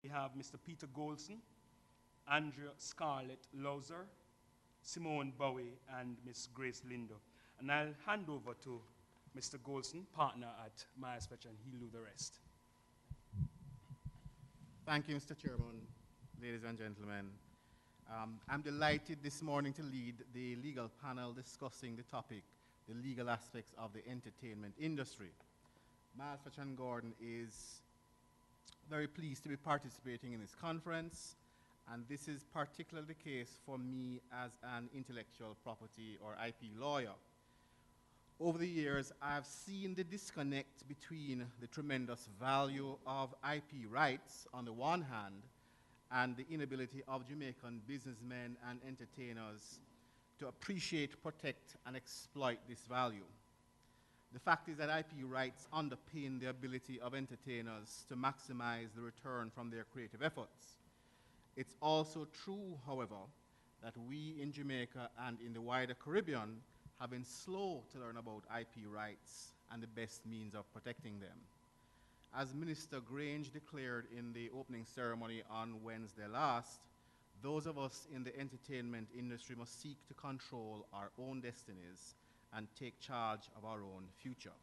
We have Mr. Peter Golson, Andrea Scarlett Lowser, Simone Bowie, and Miss Grace Lindo. And I'll hand over to Mr. Golson, partner at Myers Fetch, and he'll do the rest. Thank you, Mr. Chairman, ladies and gentlemen. I'm delighted this morning to lead the legal panel discussing the topic, the legal aspects of the entertainment industry. Myers Fetch and Gordon is very pleased to be participating in this conference, and this is particularly the case for me as an intellectual property or IP lawyer. Over the years, I've seen the disconnect between the tremendous value of IP rights on the one hand and the inability of Jamaican businessmen and entertainers to appreciate, protect, and exploit this value. The fact is that IP rights underpin the ability of entertainers to maximize the return from their creative efforts. It's also true, however, that we in Jamaica and in the wider Caribbean have been slow to learn about IP rights and the best means of protecting them. As Minister Grange declared in the opening ceremony on Wednesday last, those of us in the entertainment industry must seek to control our own destinies and take charge of our own future.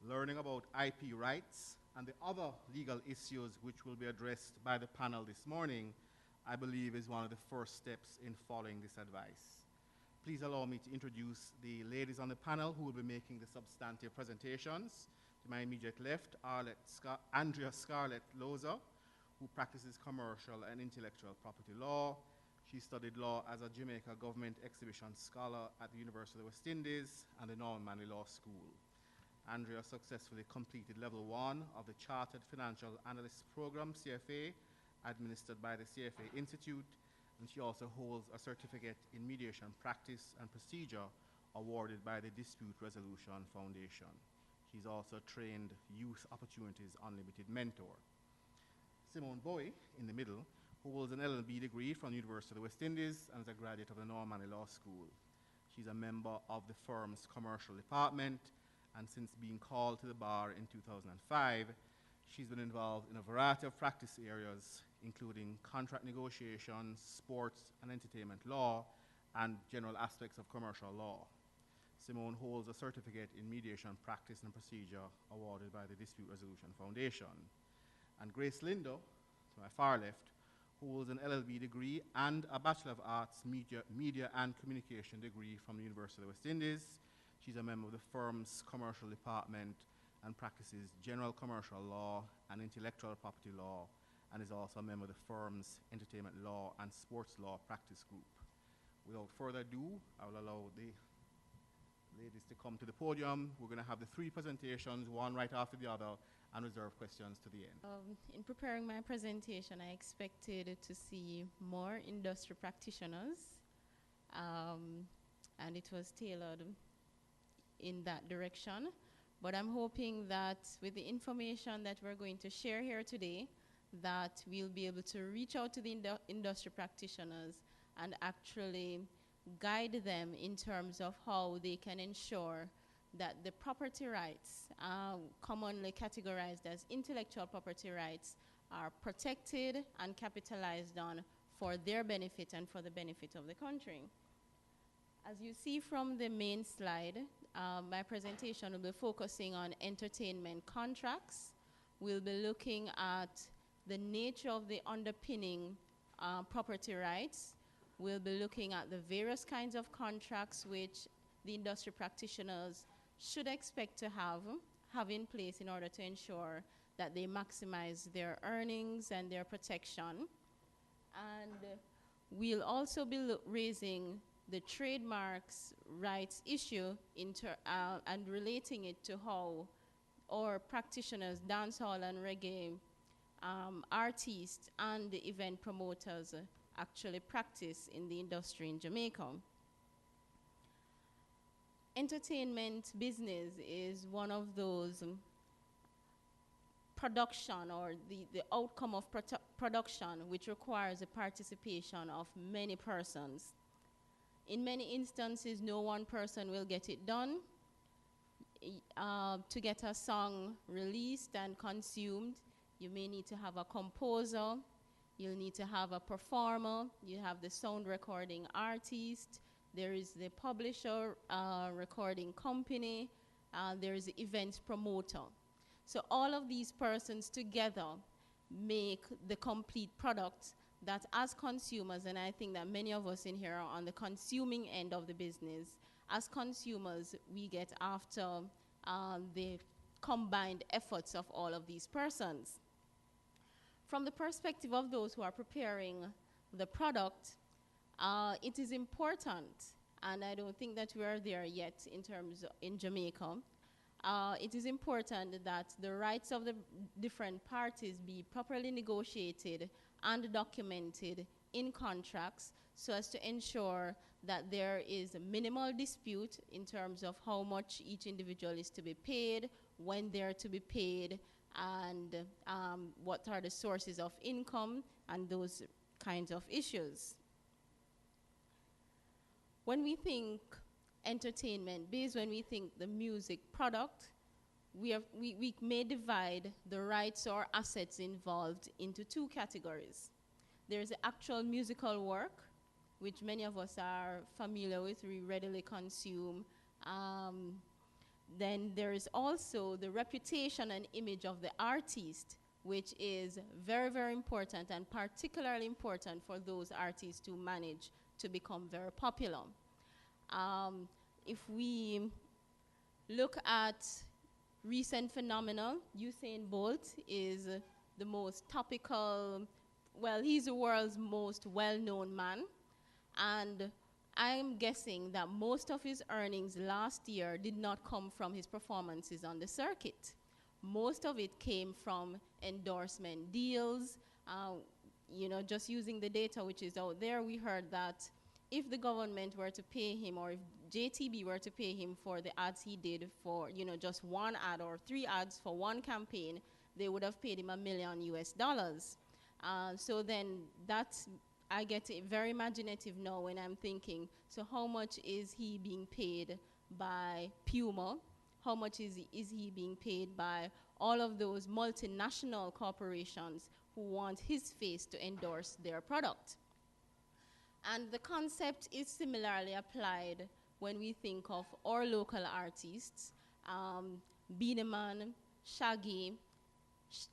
Learning about IP rights and the other legal issues which will be addressed by the panel this morning, I believe is one of the first steps in following this advice. Please allow me to introduce the ladies on the panel who will be making the substantive presentations. To my immediate left, Andrea Scarlett Lowser, who practices commercial and intellectual property law. She studied law as a Jamaica Government Exhibition Scholar at the University of the West Indies and the Norman Manley Law School. Andrea successfully completed Level 1 of the Chartered Financial Analyst Program, CFA, administered by the CFA Institute, and she also holds a certificate in mediation practice and procedure awarded by the Dispute Resolution Foundation. She's also a trained Youth Opportunities Unlimited mentor. Simone Bowie, in the middle, who holds an LLB degree from the University of the West Indies and is a graduate of the Norman Manley Law School. She's a member of the firm's commercial department, and since being called to the bar in 2005, she's been involved in a variety of practice areas, including contract negotiations, sports and entertainment law, and general aspects of commercial law. Simone holds a certificate in mediation practice and procedure awarded by the Dispute Resolution Foundation. And Grace Lindo, to my far left, holds an LLB degree and a Bachelor of Arts Media and Communication degree from the University of the West Indies. She's a member of the firm's commercial department and practices general commercial law and intellectual property law, and is also a member of the firm's entertainment law and sports law practice group. Without further ado, I will allow the ladies to come to the podium. We're going to have the three presentations, one right after the other, and reserve questions to the end. In preparing my presentation, I expected to see more industry practitioners, and it was tailored in that direction. But I'm hoping that with the information that we're going to share here today, that we'll be able to reach out to the industry practitioners and actually guide them in terms of how they can ensure that the property rights, commonly categorized as intellectual property rights, are protected and capitalized on for their benefit and for the benefit of the country. As you see from the main slide, my presentation will be focusing on entertainment contracts. We'll be looking at the nature of the underpinning property rights. We'll be looking at the various kinds of contracts which the industry practitioners should expect to have in place in order to ensure that they maximize their earnings and their protection. And we'll also be raising the trademarks rights issue and relating it to how our practitioners, dancehall and reggae artists and the event promoters actually practice in the industry in Jamaica. Entertainment business is one of those production or the outcome of production which requires the participation of many persons. In many instances, no one person will get it done. To get a song released and consumed, You may need to have a composer. You'll need to have a performer. You have the sound recording artist. There is the publisher, recording company. There is the events promoter. So all of these persons together make the complete product that as consumers, and I think that many of us in here are on the consuming end of the business, as consumers, we get after the combined efforts of all of these persons. From the perspective of those who are preparing the product, it is important, and I don't think that we are there yet in terms in Jamaica. It is important that the rights of the different parties be properly negotiated and documented in contracts so as to ensure that there is a minimal dispute in terms of how much each individual is to be paid, when they're to be paid, and what are the sources of income, and those kinds of issues. When we think entertainment based, when we think the music product, we may divide the rights or assets involved into two categories. There's the actual musical work, which many of us are familiar with, we readily consume. Then there is also the reputation and image of the artist, which is very, very important, and particularly important for those artists who manage to become very popular. If we look at recent phenomena, Usain Bolt is the most topical, well, he's the world's most well-known man, and I'm guessing that most of his earnings last year did not come from his performances on the circuit. Most of it came from endorsement deals. You know, just using the data which is out there, we heard that if the government were to pay him, or if JTB were to pay him for the ads he did for, you know, just one ad or 3 ads for one campaign, they would have paid him $1 million US. So then that's, I get very imaginative now when I'm thinking, so how much is he being paid by Puma? How much is he being paid by all of those multinational corporations who want his face to endorse their product? And the concept is similarly applied when we think of our local artists. Beenie Man, Shaggy,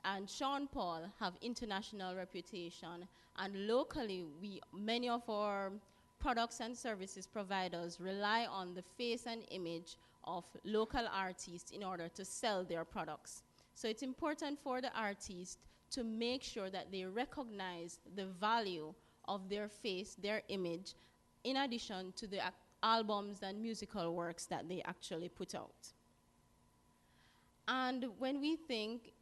and Sean Paul have international reputation, and locally, many of our products and services providers rely on the face and image of local artists in order to sell their products. So it's important for the artist to make sure that they recognize the value of their face, their image, in addition to the albums and musical works that they actually put out. And when we think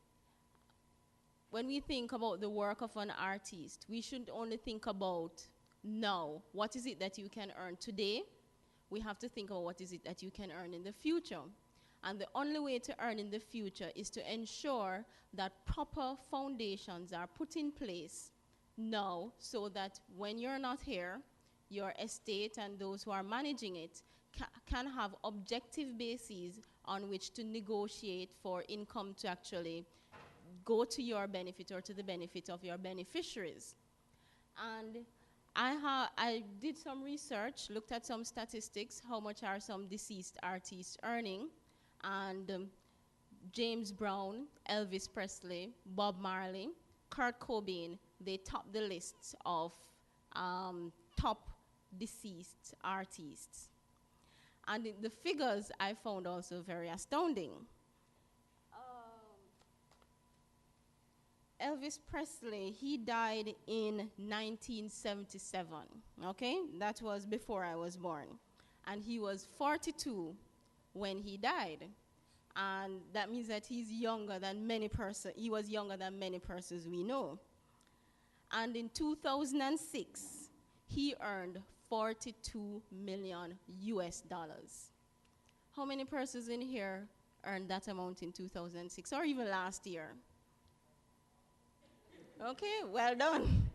about the work of an artist, we shouldn't only think about now, what is it that you can earn today? We have to think about what is it that you can earn in the future. And the only way to earn in the future is to ensure that proper foundations are put in place now, so that when you're not here, your estate and those who are managing it can have objective bases on which to negotiate for income to actually go to your benefit or to the benefit of your beneficiaries. And I did some research, looked at some statistics, how much are some deceased artists earning, and James Brown, Elvis Presley, Bob Marley, Kurt Cobain, they top the lists of top deceased artists. And the figures I found also very astounding. Elvis Presley, he died in 1977, okay? That was before I was born. And he was 42 when he died. And that means that he's younger than many persons, he was younger than many persons we know. And in 2006, he earned $42 million US. How many persons in here earned that amount in 2006, or even last year? Okay, well done.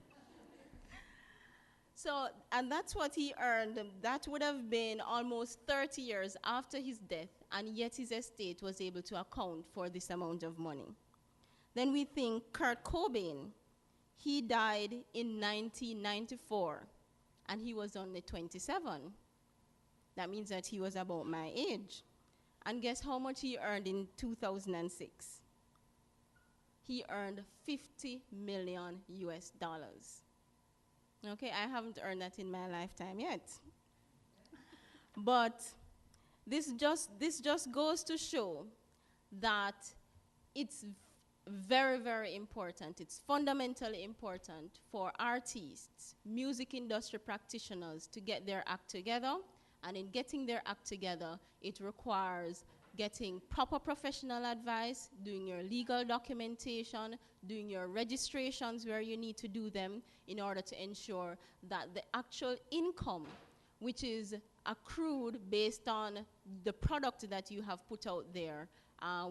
So, and that's what he earned. That would have been almost 30 years after his death, and yet his estate was able to account for this amount of money. Then we think Kurt Cobain. He died in 1994, and he was only 27. That means that he was about my age. And guess how much he earned in 2006? He earned 50 million US dollars. Okay, I haven't earned that in my lifetime yet. But this just goes to show that it's very, very important. It's fundamentally important for artists, music industry practitioners to get their act together. And in getting their act together, it requires getting proper professional advice, doing your legal documentation, doing your registrations where you need to do them in order to ensure that the actual income, which is accrued based on the product that you have put out there,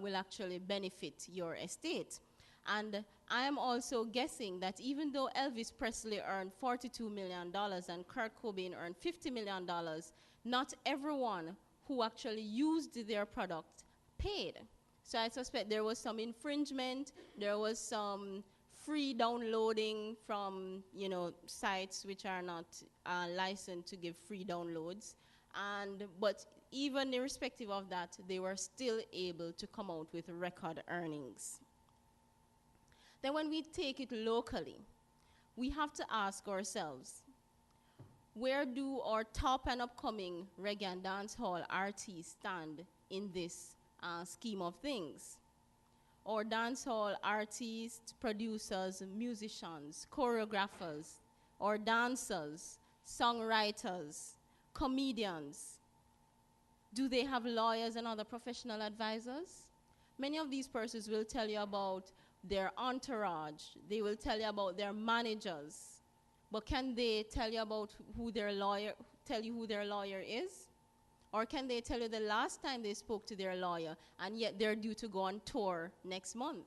will actually benefit your estate. And I am also guessing that even though Elvis Presley earned $42 million and Kurt Cobain earned $50 million, not everyone who actually used their product paid. So I suspect there was some infringement, there was some free downloading from, sites which are not licensed to give free downloads. But even irrespective of that, they were still able to come out with record earnings. Then when we take it locally, we have to ask ourselves, where do our top and upcoming reggae and dancehall artists stand in this scheme of things? Our dancehall artists, producers, musicians, choreographers, or dancers, songwriters, comedians, do they have lawyers and other professional advisors? Many of these persons will tell you about their entourage. They will tell you about their managers. But can they tell you about who their lawyer is? Or can they tell you the last time they spoke to their lawyer, and yet they're due to go on tour next month?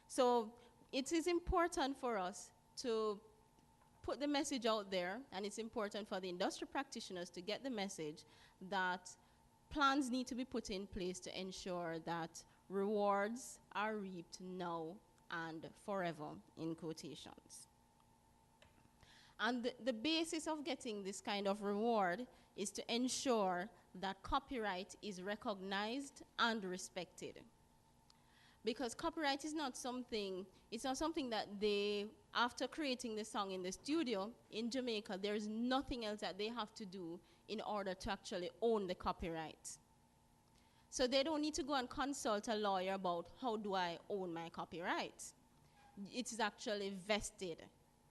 So it is important for us to put the message out there, and it's important for the industry practitioners to get the message that plans need to be put in place to ensure that rewards are reaped now and forever, in quotations. And the basis of getting this kind of reward is to ensure that copyright is recognized and respected. Because copyright is not something, it's not something that they, after creating the song in the studio in Jamaica, there's nothing else that they have to do in order to actually own the copyright. So they don't need to go and consult a lawyer about how do I own my copyright. It is actually vested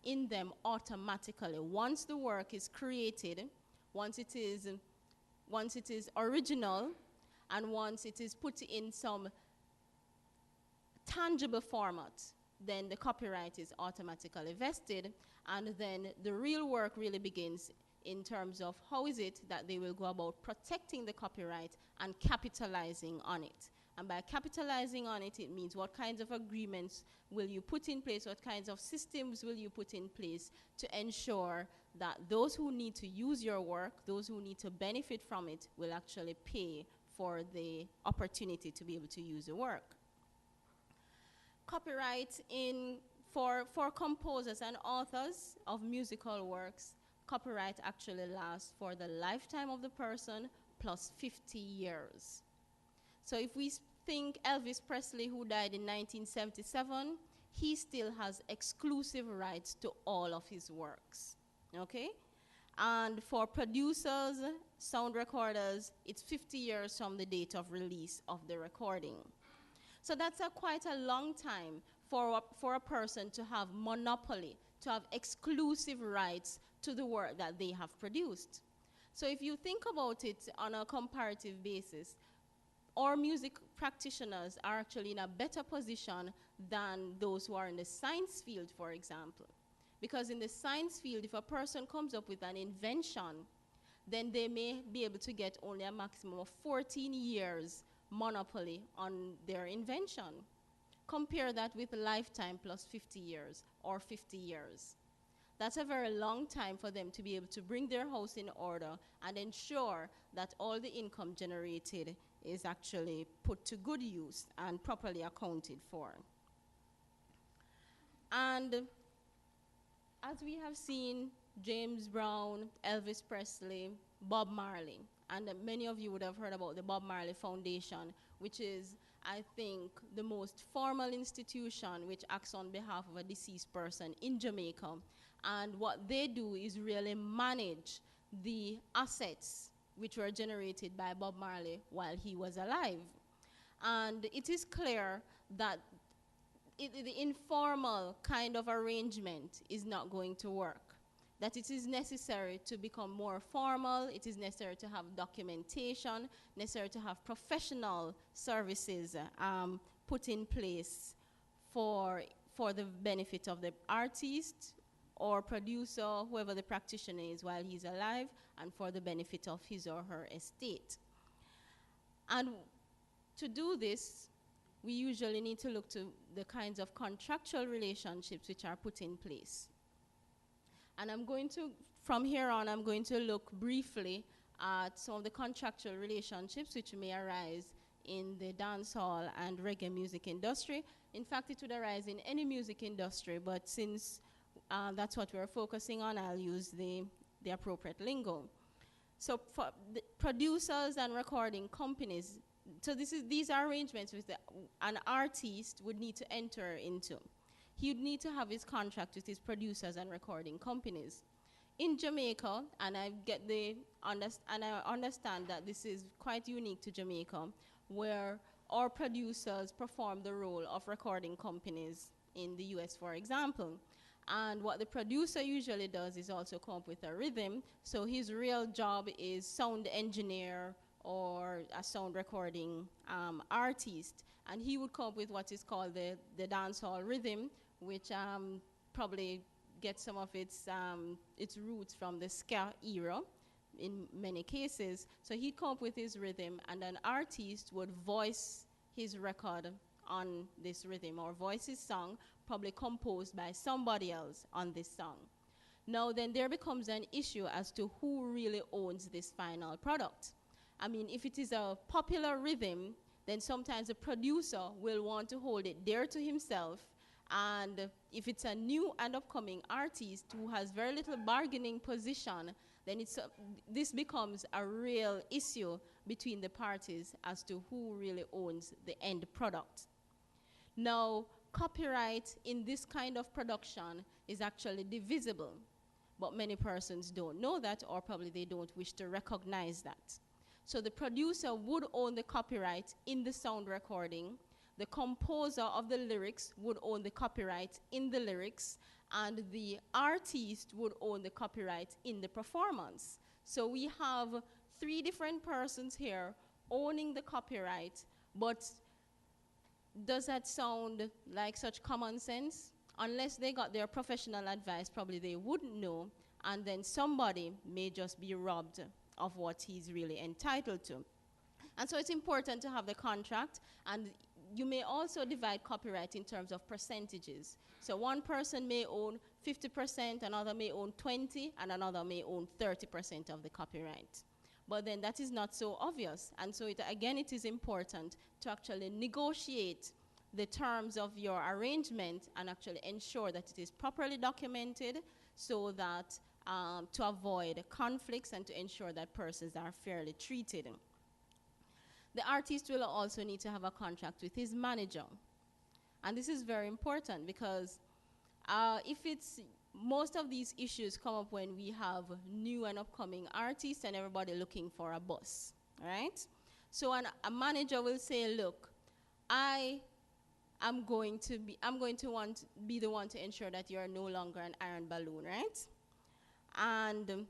in them automatically. Once the work is created, once it is original, and once it is put in some tangible format, then the copyright is automatically vested, and then the real work really begins in terms of how is it that they will go about protecting the copyright and capitalizing on it. And by capitalizing on it, it means what kinds of agreements will you put in place, what kinds of systems will you put in place to ensure that those who need to use your work, those who need to benefit from it, will actually pay for the opportunity to be able to use the work. Copyright for composers and authors of musical works, copyright actually lasts for the lifetime of the person plus 50 years. So if we think Elvis Presley, who died in 1977, he still has exclusive rights to all of his works, okay? And for producers, sound recorders, it's 50 years from the date of release of the recording. So that's quite a long time for a person to have monopoly, to have exclusive rights to the work that they have produced. So if you think about it on a comparative basis, our music practitioners are actually in a better position than those who are in the science field, for example. Because in the science field, if a person comes up with an invention, then they may be able to get only a maximum of 14 years monopoly on their invention. Compare that with a lifetime plus 50 years or 50 years. That's a very long time for them to be able to bring their house in order and ensure that all the income generated is actually put to good use and properly accounted for. And as we have seen, James Brown, Elvis Presley, Bob Marley, and many of you would have heard about the Bob Marley Foundation, which is, I think, the most formal institution which acts on behalf of a deceased person in Jamaica. And what they do is really manage the assets which were generated by Bob Marley while he was alive. And it is clear that the informal kind of arrangement is not going to work. That it is necessary to become more formal, it is necessary to have documentation, necessary to have professional services put in place for the benefit of the artist or producer, whoever the practitioner is while he's alive, and for the benefit of his or her estate. And to do this, we usually need to look to the kinds of contractual relationships which are put in place. And from here on, I'm going to look briefly at some of the contractual relationships which may arise in the dancehall and reggae music industry. In fact, it would arise in any music industry, but since that's what we're focusing on, I'll use the appropriate lingo. So for the producers and recording companies, so these are arrangements which an artist would need to enter into. He would need to have his contract with his producers and recording companies. In Jamaica, and I understand that this is quite unique to Jamaica, where our producers perform the role of recording companies in the US, for example. And what the producer usually does is also come up with a rhythm. So his real job is sound engineer or a sound recording artist. And he would come up with what is called the dancehall rhythm, which probably gets some of its roots from the ska era in many cases. So he'd come up with his rhythm, and an artist would voice his record on this rhythm, or voice his song, probably composed by somebody else on this song. Now then there becomes an issue as to who really owns this final product. I mean, if it is a popular rhythm, then sometimes the producer will want to hold it dear to himself. And if it's a new and upcoming artist who has very little bargaining position, then this becomes a real issue between the parties as to who really owns the end product. Now, copyright in this kind of production is actually divisible, but many persons don't know that, or probably they don't wish to recognize that. So the producer would own the copyright in the sound recording. The composer of the lyrics would own the copyright in the lyrics, and the artist would own the copyright in the performance. So we have 3 different persons here owning the copyright, but does that sound like such common sense? Unless they got their professional advice, probably they wouldn't know, and then somebody may just be robbed of what he's really entitled to. And so it's important to have the contract, and you may also divide copyright in terms of percentages. So one person may own 50%, another may own 20%, and another may own 30% of the copyright. But then that is not so obvious. And so again, it is important to actually negotiate the terms of your arrangement and actually ensure that it is properly documented, so that to avoid conflicts and to ensure that persons are fairly treated. The artist will also need to have a contract with his manager. And this is very important because most of these issues come up when we have new and upcoming artists and everybody looking for a boss, right? So a manager will say, look, I'm going to be the one to ensure that you're no longer an iron balloon, right? And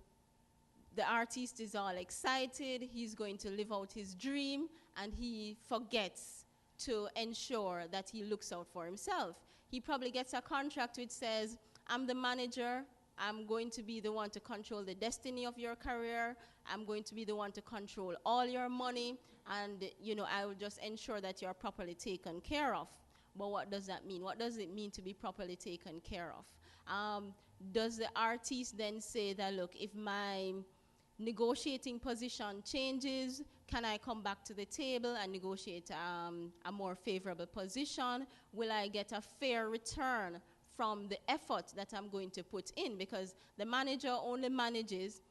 the artist is all excited, he's going to live out his dream, and he forgets to ensure that he looks out for himself. He probably gets a contract which says, I'm the manager, I'm going to be the one to control the destiny of your career, I'm going to be the one to control all your money, and I will just ensure that you're properly taken care of. But what does that mean? What does it mean to be properly taken care of? Does the artist then say that, look, if my negotiating position changes, can I come back to the table and negotiate a more favorable position? Will I get a fair return from the effort that I'm going to put in? Because the manager only manages,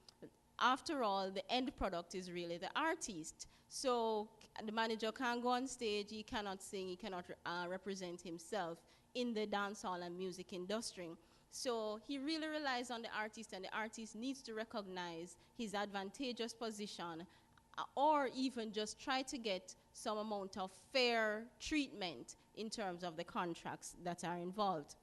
after all, the end product is really the artist. So the manager can't go on stage, he cannot sing, he cannot represent himself in the dancehall and music industry. So he really relies on the artist, and the artist needs to recognize his advantageous position, or even just try to get some amount of fair treatment in terms of the contracts that are involved.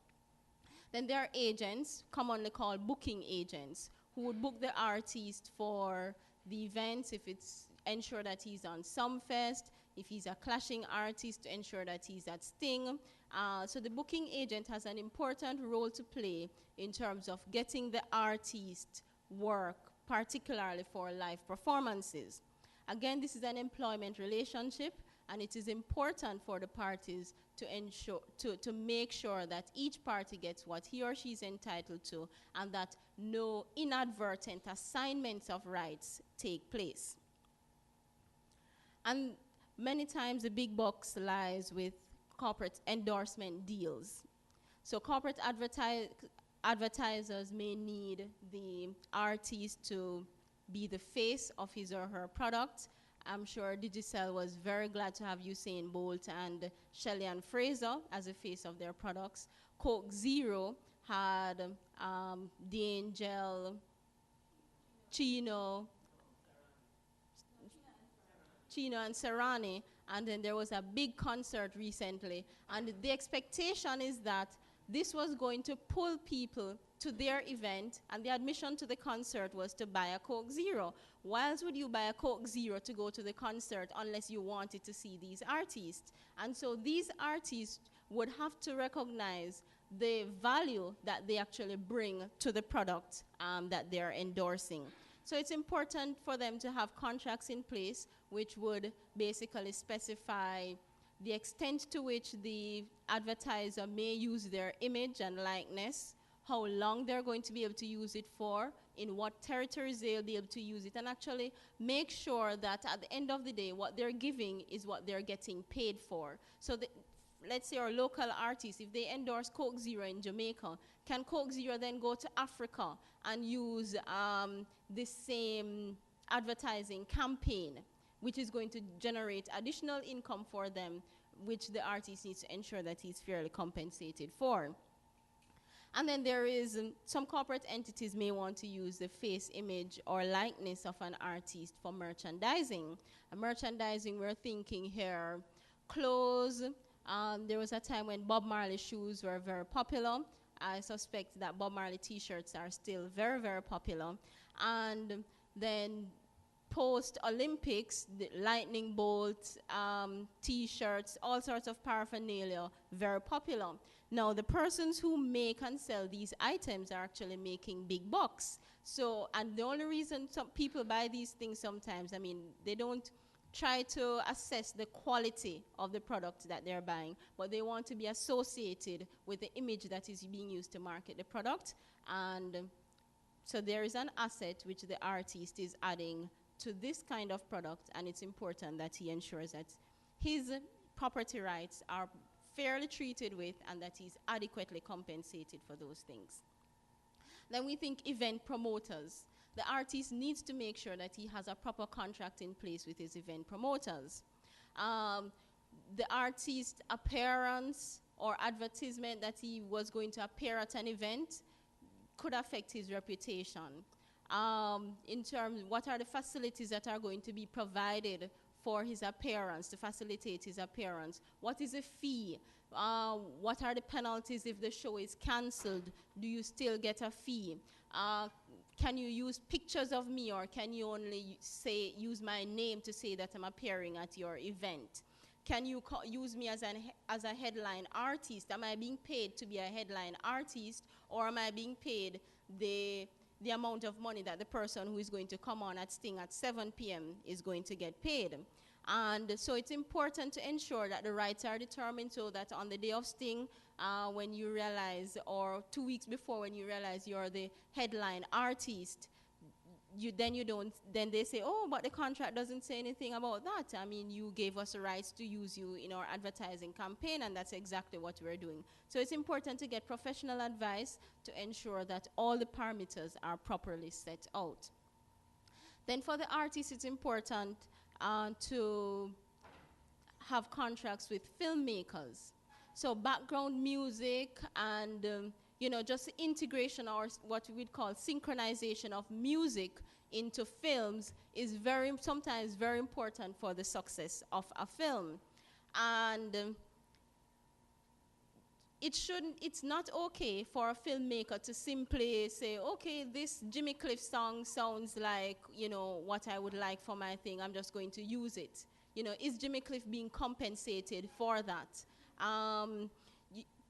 Then there are agents, commonly called booking agents, who would book the artist for the events, if it's ensure that he's on Sumfest, if he's a clashing artist, to ensure that he's at Sting. So the booking agent has an important role to play in terms of getting the artist work, particularly for live performances. Again, this is an employment relationship, and it is important for the parties to ensure, to make sure that each party gets what he or she is entitled to, and that no inadvertent assignments of rights take place. And many times the big bucks lies with corporate endorsement deals. So corporate advertisers may need the artist to be the face of his or her product. I'm sure Digicel was very glad to have Usain Bolt and Shelley and Fraser as the face of their products. Coke Zero had D'Angel, Chino and Serrani, and then there was a big concert recently, and the expectation is that this was going to pull people to their event, and the admission to the concert was to buy a Coke Zero. Why else would you buy a Coke Zero to go to the concert unless you wanted to see these artists? And so these artists would have to recognize the value that they actually bring to the product that they're endorsing. So it's important for them to have contracts in place which would basically specify the extent to which the advertiser may use their image and likeness, how long they're going to be able to use it for, in what territories they'll be able to use it, and actually make sure that at the end of the day, what they're giving is what they're getting paid for. So let's say our local artists, if they endorse Coke Zero in Jamaica, can Coke Zero then go to Africa and use the same advertising campaign, which is going to generate additional income for them, which the artist needs to ensure that he's fairly compensated for? And then there is some corporate entities may want to use the face, image, or likeness of an artist for merchandising. Merchandising, we're thinking here, clothes. There was a time when Bob Marley shoes were very popular. I suspect that Bob Marley t-shirts are still very, very popular. And then post-Olympics, the lightning bolts, t-shirts, all sorts of paraphernalia, very popular. Now, the persons who make and sell these items are actually making big bucks. So, and the only reason some people buy these things sometimes, I mean, they don't try to assess the quality of the product that they're buying, but they want to be associated with the image that is being used to market the product. And so there is an asset which the artist is adding to this kind of product, and it's important that he ensures that his property rights are fairly treated with and that he's adequately compensated for those things. Then we think event promoters. The artist needs to make sure that he has a proper contract in place with his event promoters. The artist's appearance or advertisement that he was going to appear at an event could affect his reputation. In terms, what are the facilities that are going to be provided for his appearance, to facilitate his appearance? What is the fee? What are the penalties if the show is cancelled? Do you still get a fee? Can you use pictures of me, or can you only use my name to say that I'm appearing at your event? Can you use me as a headline artist? Am I being paid to be a headline artist, or am I being paid the amount of money that the person who is going to come on at Sting at 7 p.m. is going to get paid? And so it's important to ensure that the rights are determined so that on the day of Sting, when you realize, or 2 weeks before when you realize you're the headline artist, then they say, oh, but the contract doesn't say anything about that. I mean, you gave us the rights to use you in our advertising campaign, and that's exactly what we're doing. So it's important to get professional advice to ensure that all the parameters are properly set out. Then for the artists, it's important to have contracts with filmmakers. So background music and just integration, or what we would call synchronization of music into films, is sometimes very important for the success of a film. And it's not okay for a filmmaker to simply say, okay, this Jimmy Cliff song sounds like, what I would like for my thing, I'm just going to use it. Is Jimmy Cliff being compensated for that?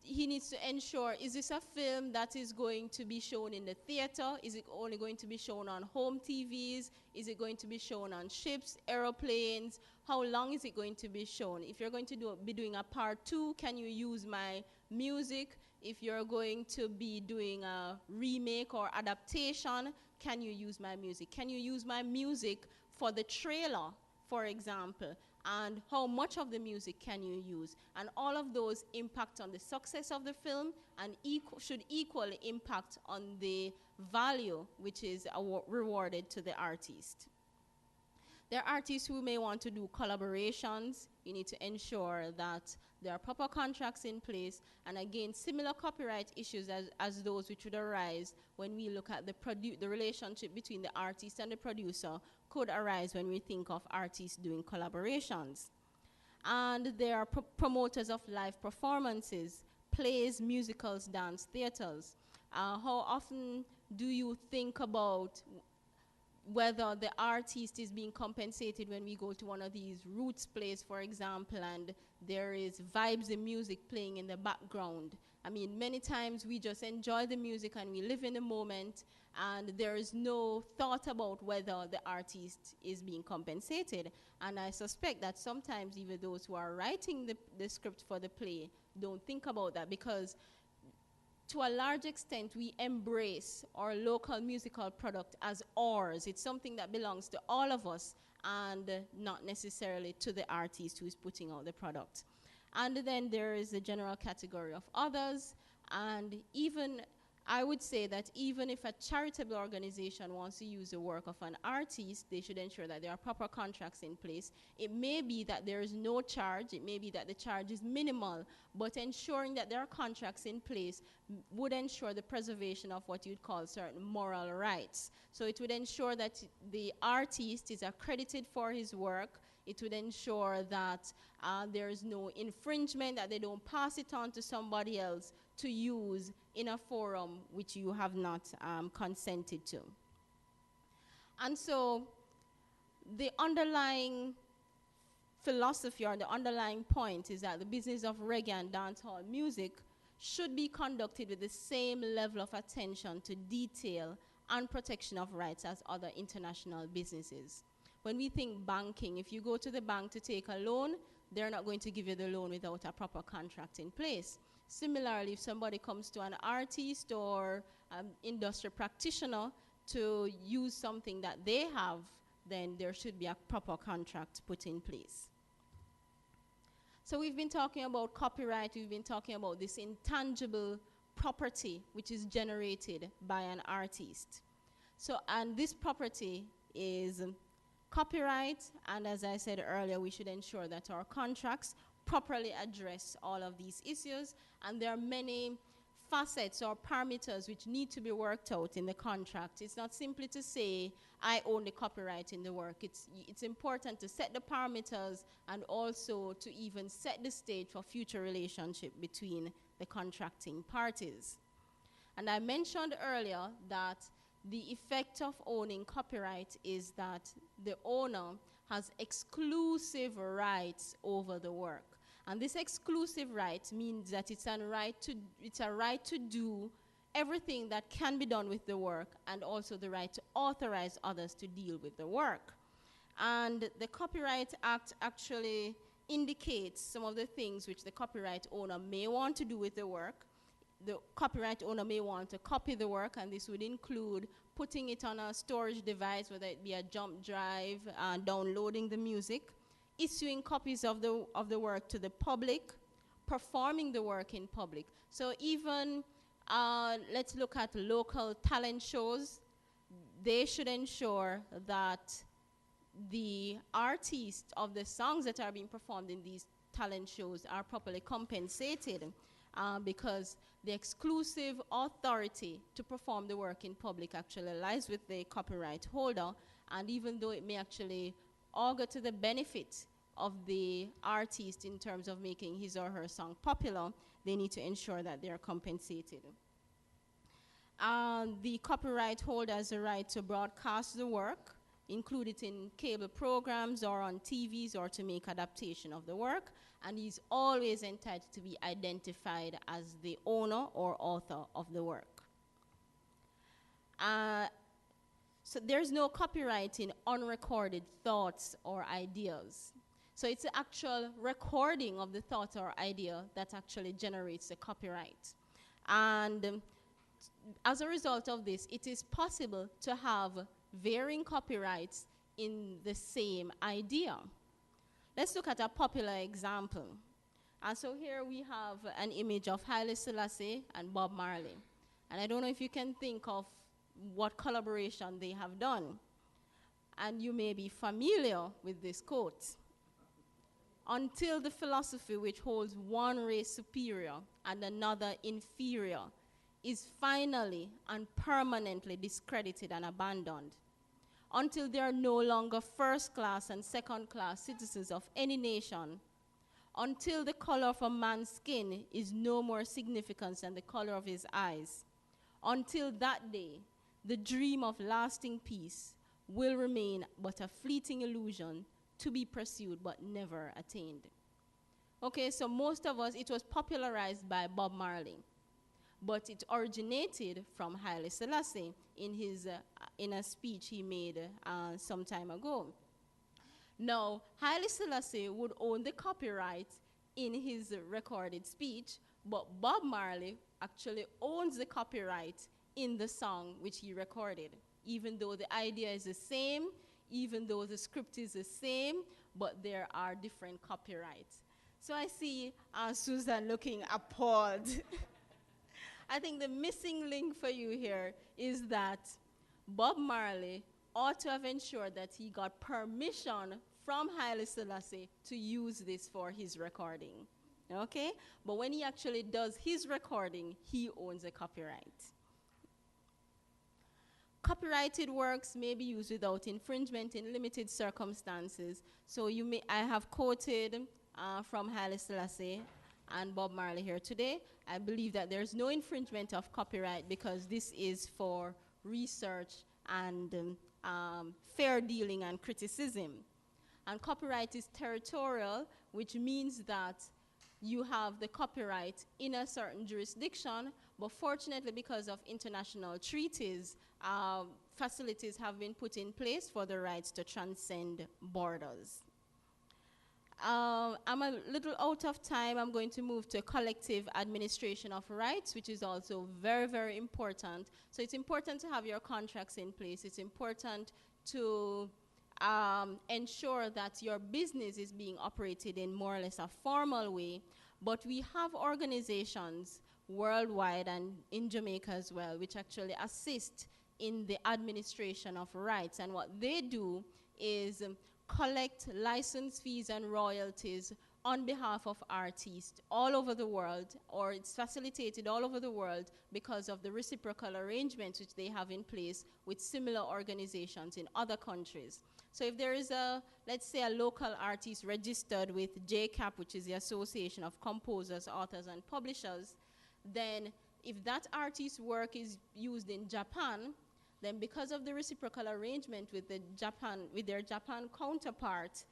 He needs to ensure, is this a film that is going to be shown in the theater? Is it only going to be shown on home TVs? Is it going to be shown on ships, airplanes? How long is it going to be shown? If you're going to be doing a part 2, can you use my music? If you're going to be doing a remake or adaptation, can you use my music? Can you use my music for the trailer, for example? And how much of the music can you use? And all of those impact on the success of the film and should equally impact on the value which is rewarded to the artist. There are artists who may want to do collaborations. You need to ensure that there are proper contracts in place. And again, similar copyright issues as those which would arise when we look at the relationship between the artist and the producer could arise when we think of artists doing collaborations. And there are promoters of live performances, plays, musicals, dance, theaters. How often do you think about whether the artist is being compensated when we go to one of these roots plays, for example, and there is vibes and music playing in the background? I mean, many times we just enjoy the music and we live in the moment, and there is no thought about whether the artist is being compensated. And I suspect that sometimes even those who are writing the script for the play don't think about that, because to a large extent, we embrace our local musical product as ours. It's something that belongs to all of us and not necessarily to the artist who is putting out the product. And then there is a general category of others. And even, I would say that even if a charitable organization wants to use the work of an artist, they should ensure that there are proper contracts in place. It may be that there is no charge. It may be that the charge is minimal, but ensuring that there are contracts in place would ensure the preservation of what you'd call certain moral rights. So it would ensure that the artist is accredited for his work. It would ensure that there is no infringement, that they don't pass it on to somebody else to use in a forum which you have not consented to. And so the underlying philosophy or the underlying point is that the business of reggae and dancehall music should be conducted with the same level of attention to detail and protection of rights as other international businesses. When we think banking, if you go to the bank to take a loan, they're not going to give you the loan without a proper contract in place. Similarly, if somebody comes to an artist or industry practitioner to use something that they have, then there should be a proper contract put in place. So we've been talking about copyright. We've been talking about this intangible property which is generated by an artist. So, and this property is copyright, and as I said earlier, we should ensure that our contracts properly address all of these issues, and there are many facets or parameters which need to be worked out in the contract. It's not simply to say, I own the copyright in the work. It's important to set the parameters and also to even set the stage for future relationship between the contracting parties. And I mentioned earlier that the effect of owning copyright is that the owner has exclusive rights over the work. And this exclusive right means that it's a right to do everything that can be done with the work, and also the right to authorize others to deal with the work. And the Copyright Act actually indicates some of the things which the copyright owner may want to do with the work. the copyright owner may want to copy the work, and this would include putting it on a storage device, whether it be a jump drive, downloading the music, issuing copies of the work to the public, performing the work in public. So even, let's look at local talent shows. They should ensure that the artists of the songs that are being performed in these talent shows are properly compensated, because the exclusive authority to perform the work in public actually lies with the copyright holder, and even though it may actually augur to the benefit of the artist in terms of making his or her song popular, they need to ensure that they are compensated. The copyright holder has a right to broadcast the work, include it in cable programs or on TVs, or to make adaptation of the work, and he's always entitled to be identified as the owner or author of the work. So there's no copyright in unrecorded thoughts or ideas. So it's the actual recording of the thought or idea that actually generates the copyright. And as a result of this, it is possible to have varying copyrights in the same idea. Let's look at a popular example. And so here we have an image of Haile Selassie and Bob Marley. And I don't know if you can think of what collaboration they have done. And you may be familiar with this quote. Until the philosophy which holds one race superior and another inferior is finally and permanently discredited and abandoned, until they are no longer first-class and second-class citizens of any nation, until the color of a man's skin is no more significant than the color of his eyes, until that day, the dream of lasting peace will remain but a fleeting illusion to be pursued but never attained. Okay, so most of us, it was popularized by Bob Marley, but it originated from Haile Selassie in a speech he made some time ago. Now, Haile Selassie would own the copyright in his recorded speech, but Bob Marley actually owns the copyright in the song which he recorded, even though the idea is the same, even though the script is the same, but there are different copyrights. So I see Susan looking appalled. I think the missing link for you here is that Bob Marley ought to have ensured that he got permission from Haile Selassie to use this for his recording. Okay? But when he actually does his recording, he owns the copyright. Copyrighted works may be used without infringement in limited circumstances. So I have quoted from Haile Selassie and Bob Marley here today. I believe that there's no infringement of copyright because this is for research and fair dealing and criticism. And copyright is territorial, which means that you have the copyright in a certain jurisdiction, but fortunately because of international treaties, facilities have been put in place for the rights to transcend borders. I'm a little out of time. I'm going to move to collective administration of rights, which is also very, very important. So it's important to have your contracts in place. It's important to ensure that your business is being operated in more or less a formal way. But we have organizations worldwide and in Jamaica as well, which actually assist in the administration of rights. And what they do is collect license fees and royalties on behalf of artists all over the world, or it's facilitated all over the world because of the reciprocal arrangements which they have in place with similar organizations in other countries. So if there is let's say a local artist registered with JCAP, which is the Association of Composers, Authors, and Publishers, then if that artist's work is used in Japan, then because of the reciprocal arrangement with their Japan counterpart,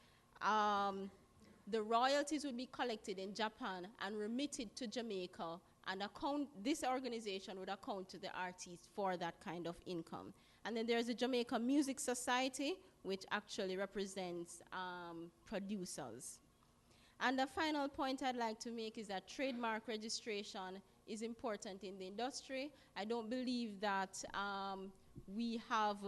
the royalties would be collected in Japan and remitted to Jamaica, and this organization would account to the artist for that kind of income. And then there's the Jamaica Music Society, which actually represents producers. And the final point I'd like to make is that trademark registration is important in the industry. I don't believe that we have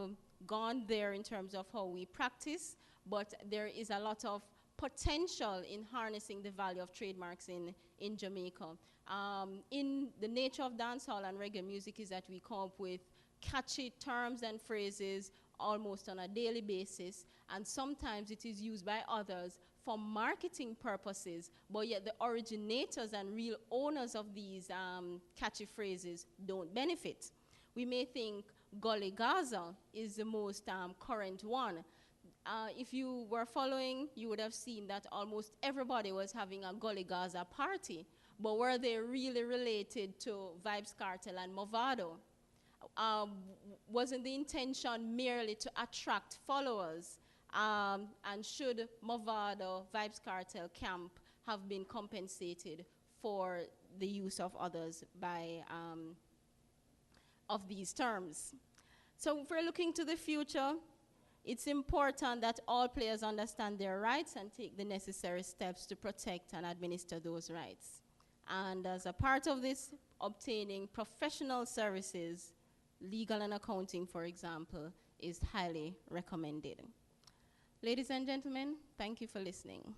gone there in terms of how we practice, but there is a lot of potential in harnessing the value of trademarks in Jamaica. In the nature of dancehall and reggae music is that we come up with catchy terms and phrases almost on a daily basis, and sometimes it is used by others for marketing purposes, but yet the originators and real owners of these catchy phrases don't benefit. We may think Gully Gaza is the most current one. If you were following, you would have seen that almost everybody was having a Gully Gaza party, but were they really related to Vybz Kartel and Movado? Wasn't the intention merely to attract followers? And should Movado, Vybz Kartel camp have been compensated for the use of others by of these terms? So if we're looking to the future, it's important that all players understand their rights and take the necessary steps to protect and administer those rights. And as a part of this, obtaining professional services, legal and accounting, for example, is highly recommended. Ladies and gentlemen, thank you for listening.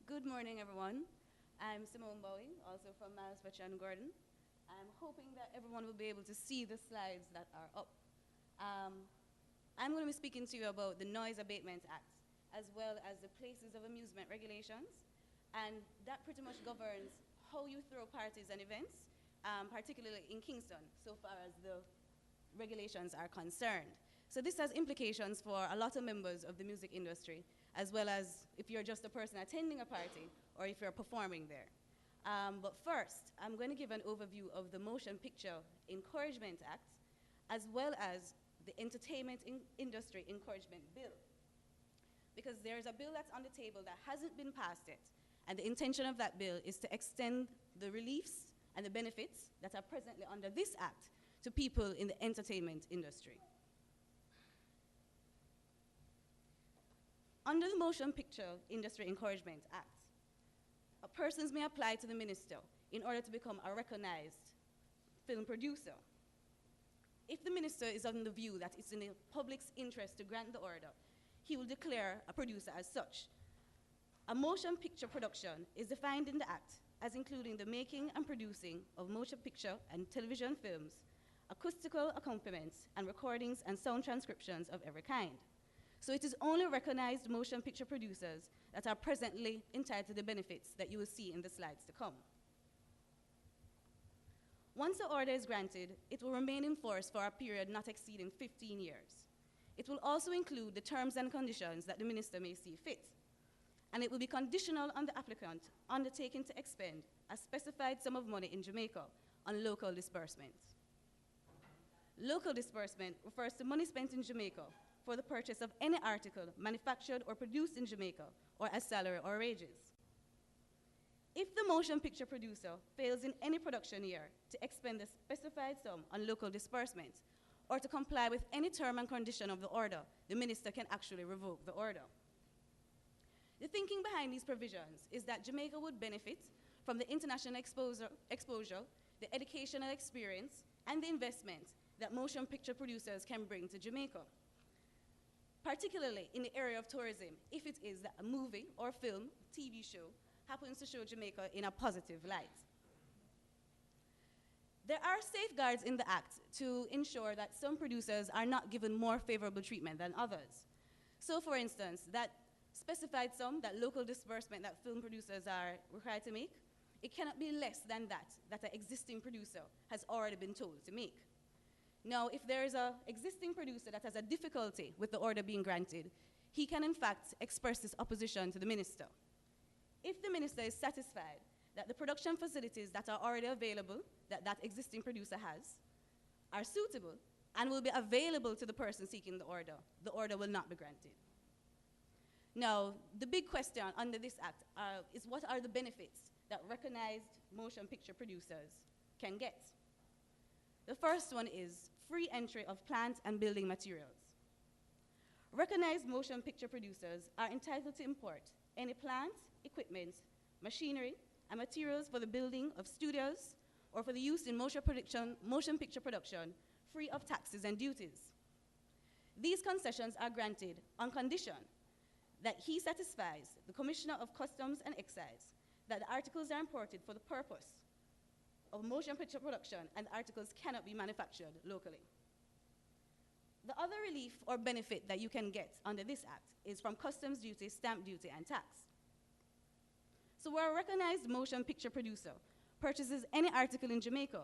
Good morning, everyone. I'm Simone Bowie, also from Miles Butcher and Gordon. I'm hoping that everyone will be able to see the slides that are up. I'm going to be speaking to you about the Noise Abatement Act, as well as the places of amusement regulations, and that pretty much governs how you throw parties and events, particularly in Kingston, so far as the regulations are concerned. So this has implications for a lot of members of the music industry, as well as if you're just a person attending a party or if you're performing there. But first, I'm going to give an overview of the Motion Picture Encouragement Act, as well as the Entertainment Industry Encouragement Bill. Because there's a bill that's on the table that hasn't been passed yet, and the intention of that bill is to extend the reliefs and the benefits that are presently under this act to people in the entertainment industry. Under the Motion Picture Industry Encouragement Act, persons may apply to the minister in order to become a recognized film producer. If the minister is of the view that it's in the public's interest to grant the order, he will declare a producer as such. A motion picture production is defined in the Act as including the making and producing of motion picture and television films, acoustical accompaniments, and recordings and sound transcriptions of every kind. So it is only recognized motion picture producers that are presently entitled to the benefits that you will see in the slides to come. Once the order is granted, it will remain in force for a period not exceeding 15 years. It will also include the terms and conditions that the minister may see fit. And it will be conditional on the applicant undertaking to expend a specified sum of money in Jamaica on local disbursements. Local disbursement refers to money spent in Jamaica for the purchase of any article manufactured or produced in Jamaica, or as salary or wages. If the motion picture producer fails in any production year to expend the specified sum on local disbursements, or to comply with any term and condition of the order, the minister can actually revoke the order. The thinking behind these provisions is that Jamaica would benefit from the international exposure, the educational experience, and the investment that motion picture producers can bring to Jamaica, particularly in the area of tourism, if it is that a movie or film, TV show, happens to show Jamaica in a positive light. There are safeguards in the Act to ensure that some producers are not given more favorable treatment than others. So for instance, that specified sum, that local disbursement that film producers are required to make, it cannot be less than that an existing producer has already been told to make. Now, if there is an existing producer that has a difficulty with the order being granted, he can in fact express his opposition to the minister. If the minister is satisfied that the production facilities that are already available, that existing producer has, are suitable and will be available to the person seeking the order will not be granted. Now, the big question under this act is what are the benefits that recognized motion picture producers can get? The first one is free entry of plant and building materials. Recognized motion picture producers are entitled to import any plant, equipment, machinery, and materials for the building of studios or for the use in motion picture production free of taxes and duties. These concessions are granted on condition that he satisfies the Commissioner of Customs and Excise that the articles are imported for the purpose of motion picture production and the articles cannot be manufactured locally. The other relief or benefit that you can get under this act is from customs duty, stamp duty, and tax. So where a recognized motion picture producer purchases any article in Jamaica,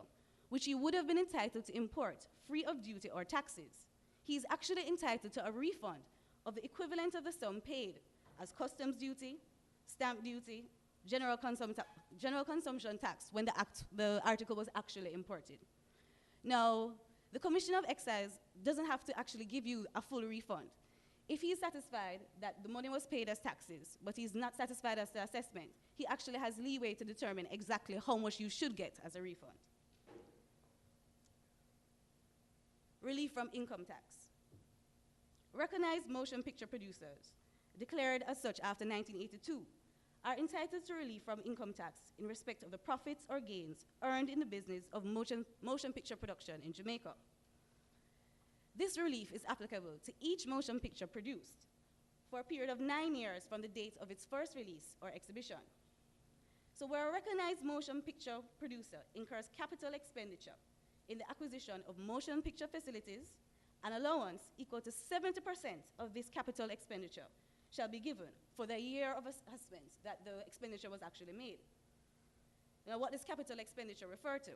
which he would have been entitled to import free of duty or taxes, he is actually entitled to a refund of the equivalent of the sum paid as customs duty, stamp duty, general consumption tax when the article was actually imported. Now, the Commissioner of Excise doesn't have to actually give you a full refund. If he is satisfied that the money was paid as taxes, but he's not satisfied as the assessment, he actually has leeway to determine exactly how much you should get as a refund. Relief from income tax. Recognized motion picture producers, declared as such after 1982, are entitled to relief from income tax in respect of the profits or gains earned in the business of motion picture production in Jamaica. This relief is applicable to each motion picture produced for a period of 9 years from the date of its first release or exhibition. So where a recognized motion picture producer incurs capital expenditure in the acquisition of motion picture facilities, an allowance equal to 70% of this capital expenditure shall be given for the year of assessment that the expenditure was actually made. Now, what does capital expenditure refer to?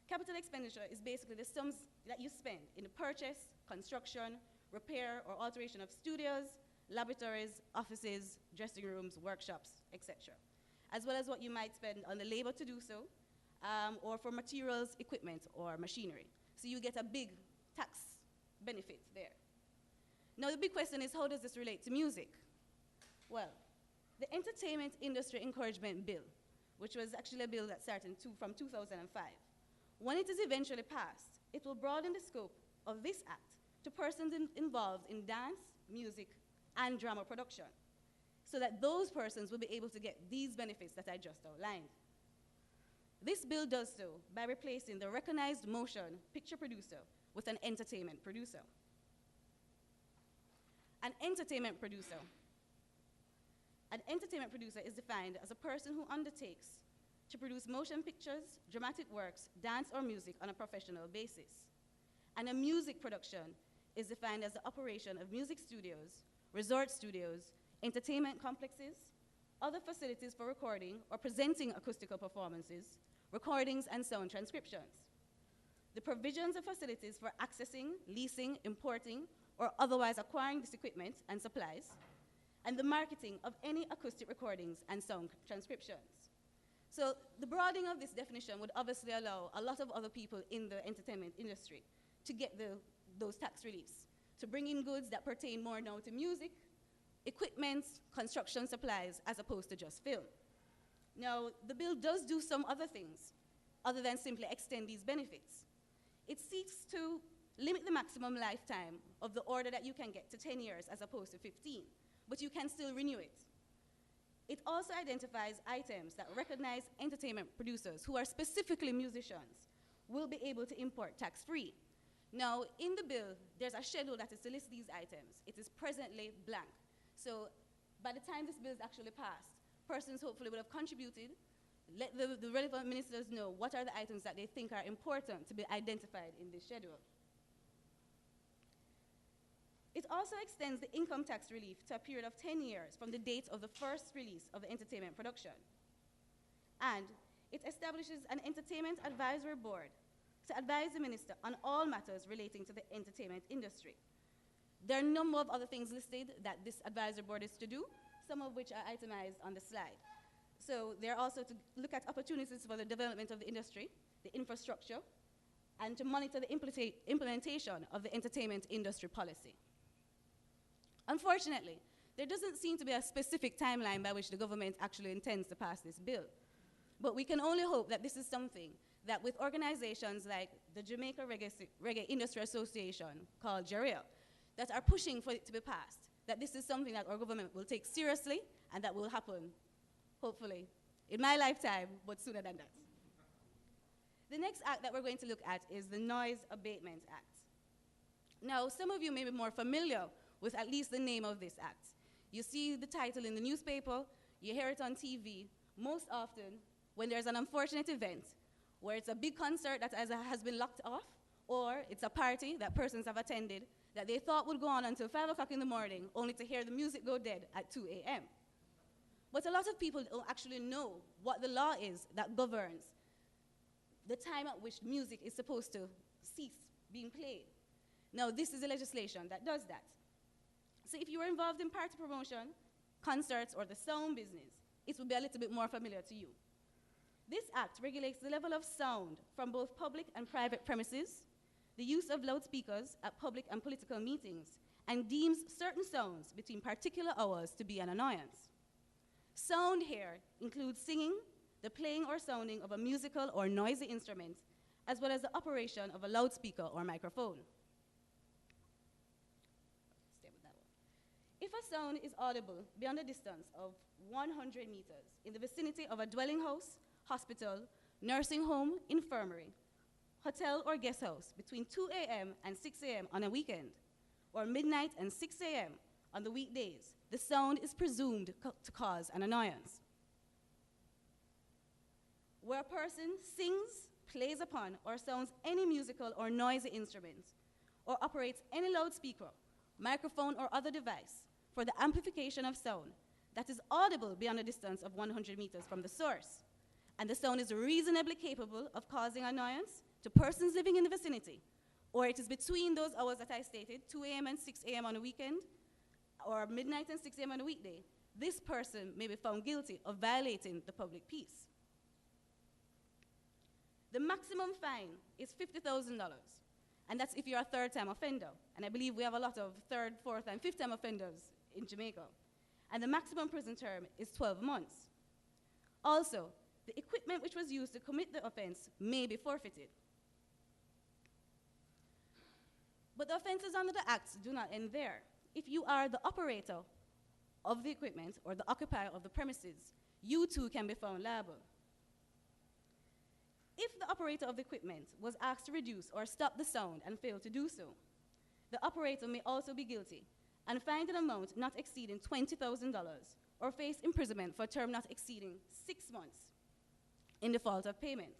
Capital expenditure is basically the sums that you spend in the purchase, construction, repair, or alteration of studios, laboratories, offices, dressing rooms, workshops, etc., as well as what you might spend on the labor to do so, or for materials, equipment, or machinery. So you get a big tax benefit there. Now the big question is, how does this relate to music? Well, the Entertainment Industry Encouragement Bill, which was actually a bill that started from 2005, when it is eventually passed, it will broaden the scope of this act to persons involved in dance, music, and drama production, so that those persons will be able to get these benefits that I just outlined. This bill does so by replacing the recognized motion picture producer with an entertainment producer. An entertainment producer is defined as a person who undertakes to produce motion pictures, dramatic works, dance, or music on a professional basis. And a music production is defined as the operation of music studios, resort studios, entertainment complexes, other facilities for recording or presenting acoustical performances, recordings, and sound transcriptions. The provisions of facilities for accessing, leasing, importing, or otherwise acquiring this equipment and supplies, and the marketing of any acoustic recordings and sound transcriptions. So the broadening of this definition would obviously allow a lot of other people in the entertainment industry to get those tax reliefs, to bring in goods that pertain more now to music, equipment, construction supplies, as opposed to just film. Now, the bill does do some other things other than simply extend these benefits. It seeks to limit the maximum lifetime of the order that you can get to 10 years as opposed to 15, but you can still renew it. It also identifies items that recognize entertainment producers who are specifically musicians will be able to import tax-free. Now, in the bill, there's a schedule that is to list these items. It is presently blank. So by the time this bill is actually passed, persons hopefully would have contributed, let the relevant ministers know what are the items that they think are important to be identified in this schedule. It also extends the income tax relief to a period of 10 years from the date of the first release of the entertainment production. And it establishes an entertainment advisory board to advise the minister on all matters relating to the entertainment industry. There are a number of other things listed that this advisory board is to do, some of which are itemized on the slide. So they're also to look at opportunities for the development of the industry, the infrastructure, and to monitor the implementation of the entertainment industry policy. Unfortunately, there doesn't seem to be a specific timeline by which the government actually intends to pass this bill. But we can only hope that this is something that with organizations like the Jamaica Reggae Industry Association, called JAREA, that are pushing for it to be passed, that this is something that our government will take seriously and that will happen, hopefully, in my lifetime, but sooner than that. The next act that we're going to look at is the Noise Abatement Act. Now, some of you may be more familiar with at least the name of this act. You see the title in the newspaper, you hear it on TV, most often when there's an unfortunate event where it's a big concert that has been locked off, or it's a party that persons have attended that they thought would go on until 5 o'clock in the morning, only to hear the music go dead at 2 a.m. But a lot of people don't actually know what the law is that governs the time at which music is supposed to cease being played. Now, this is a legislation that does that. So if you were involved in party promotion, concerts, or the sound business, it will be a little bit more familiar to you. This act regulates the level of sound from both public and private premises, the use of loudspeakers at public and political meetings, and deems certain sounds between particular hours to be an annoyance. Sound here includes singing, the playing or sounding of a musical or noisy instrument, as well as the operation of a loudspeaker or microphone. Stay with that one. If a sound is audible beyond a distance of 100 meters in the vicinity of a dwelling house, hospital, nursing home, infirmary, hotel or guest house between 2 a.m. and 6 a.m. on a weekend, or midnight and 6 a.m. on the weekdays, the sound is presumed to cause an annoyance. Where a person sings, plays upon, or sounds any musical or noisy instrument, or operates any loudspeaker, microphone, or other device for the amplification of sound that is audible beyond a distance of 100 meters from the source, and the sound is reasonably capable of causing annoyance to persons living in the vicinity, or it is between those hours that I stated, 2 a.m. and 6 a.m. on a weekend, or midnight and 6 a.m. on a weekday, this person may be found guilty of violating the public peace. The maximum fine is $50,000, and that's if you're a third-time offender. And I believe we have a lot of third, fourth, and fifth-time offenders in Jamaica. And the maximum prison term is 12 months. Also, the equipment which was used to commit the offense may be forfeited. But the offenses under the Act do not end there. If you are the operator of the equipment or the occupier of the premises, you too can be found liable. If the operator of the equipment was asked to reduce or stop the sound and failed to do so, the operator may also be guilty and fined an amount not exceeding $20,000 or face imprisonment for a term not exceeding 6 months in default of payment.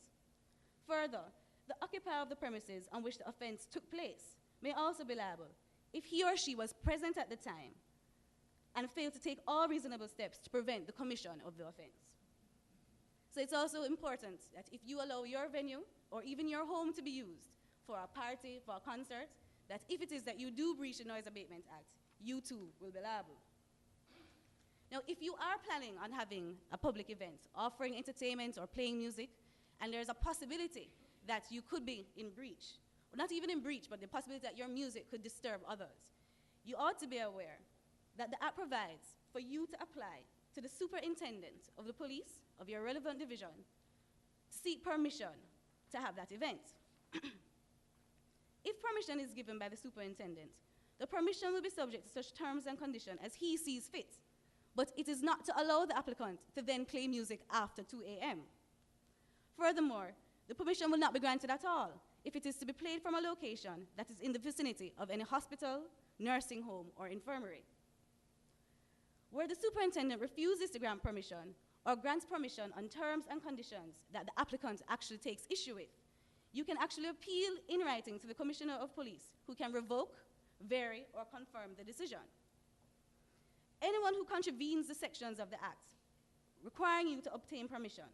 Further, the occupier of the premises on which the offense took place may also be liable if he or she was present at the time and failed to take all reasonable steps to prevent the commission of the offense. So it's also important that if you allow your venue or even your home to be used for a party, for a concert, that if it is that you do breach the Noise Abatement Act, you too will be liable. Now, if you are planning on having a public event, offering entertainment or playing music, and there's a possibility that you could be in breach, or not even in breach, but the possibility that your music could disturb others, you ought to be aware that the Act provides for you to apply to the superintendent of the police of your relevant division to seek permission to have that event. If permission is given by the superintendent, the permission will be subject to such terms and conditions as he sees fit, but it is not to allow the applicant to then play music after 2 a.m. Furthermore, the permission will not be granted at all if it is to be played from a location that is in the vicinity of any hospital, nursing home, or infirmary. Where the superintendent refuses to grant permission or grants permission on terms and conditions that the applicant actually takes issue with, you can actually appeal in writing to the Commissioner of Police, who can revoke, vary, or confirm the decision. Anyone who contravenes the sections of the Act requiring you to obtain permission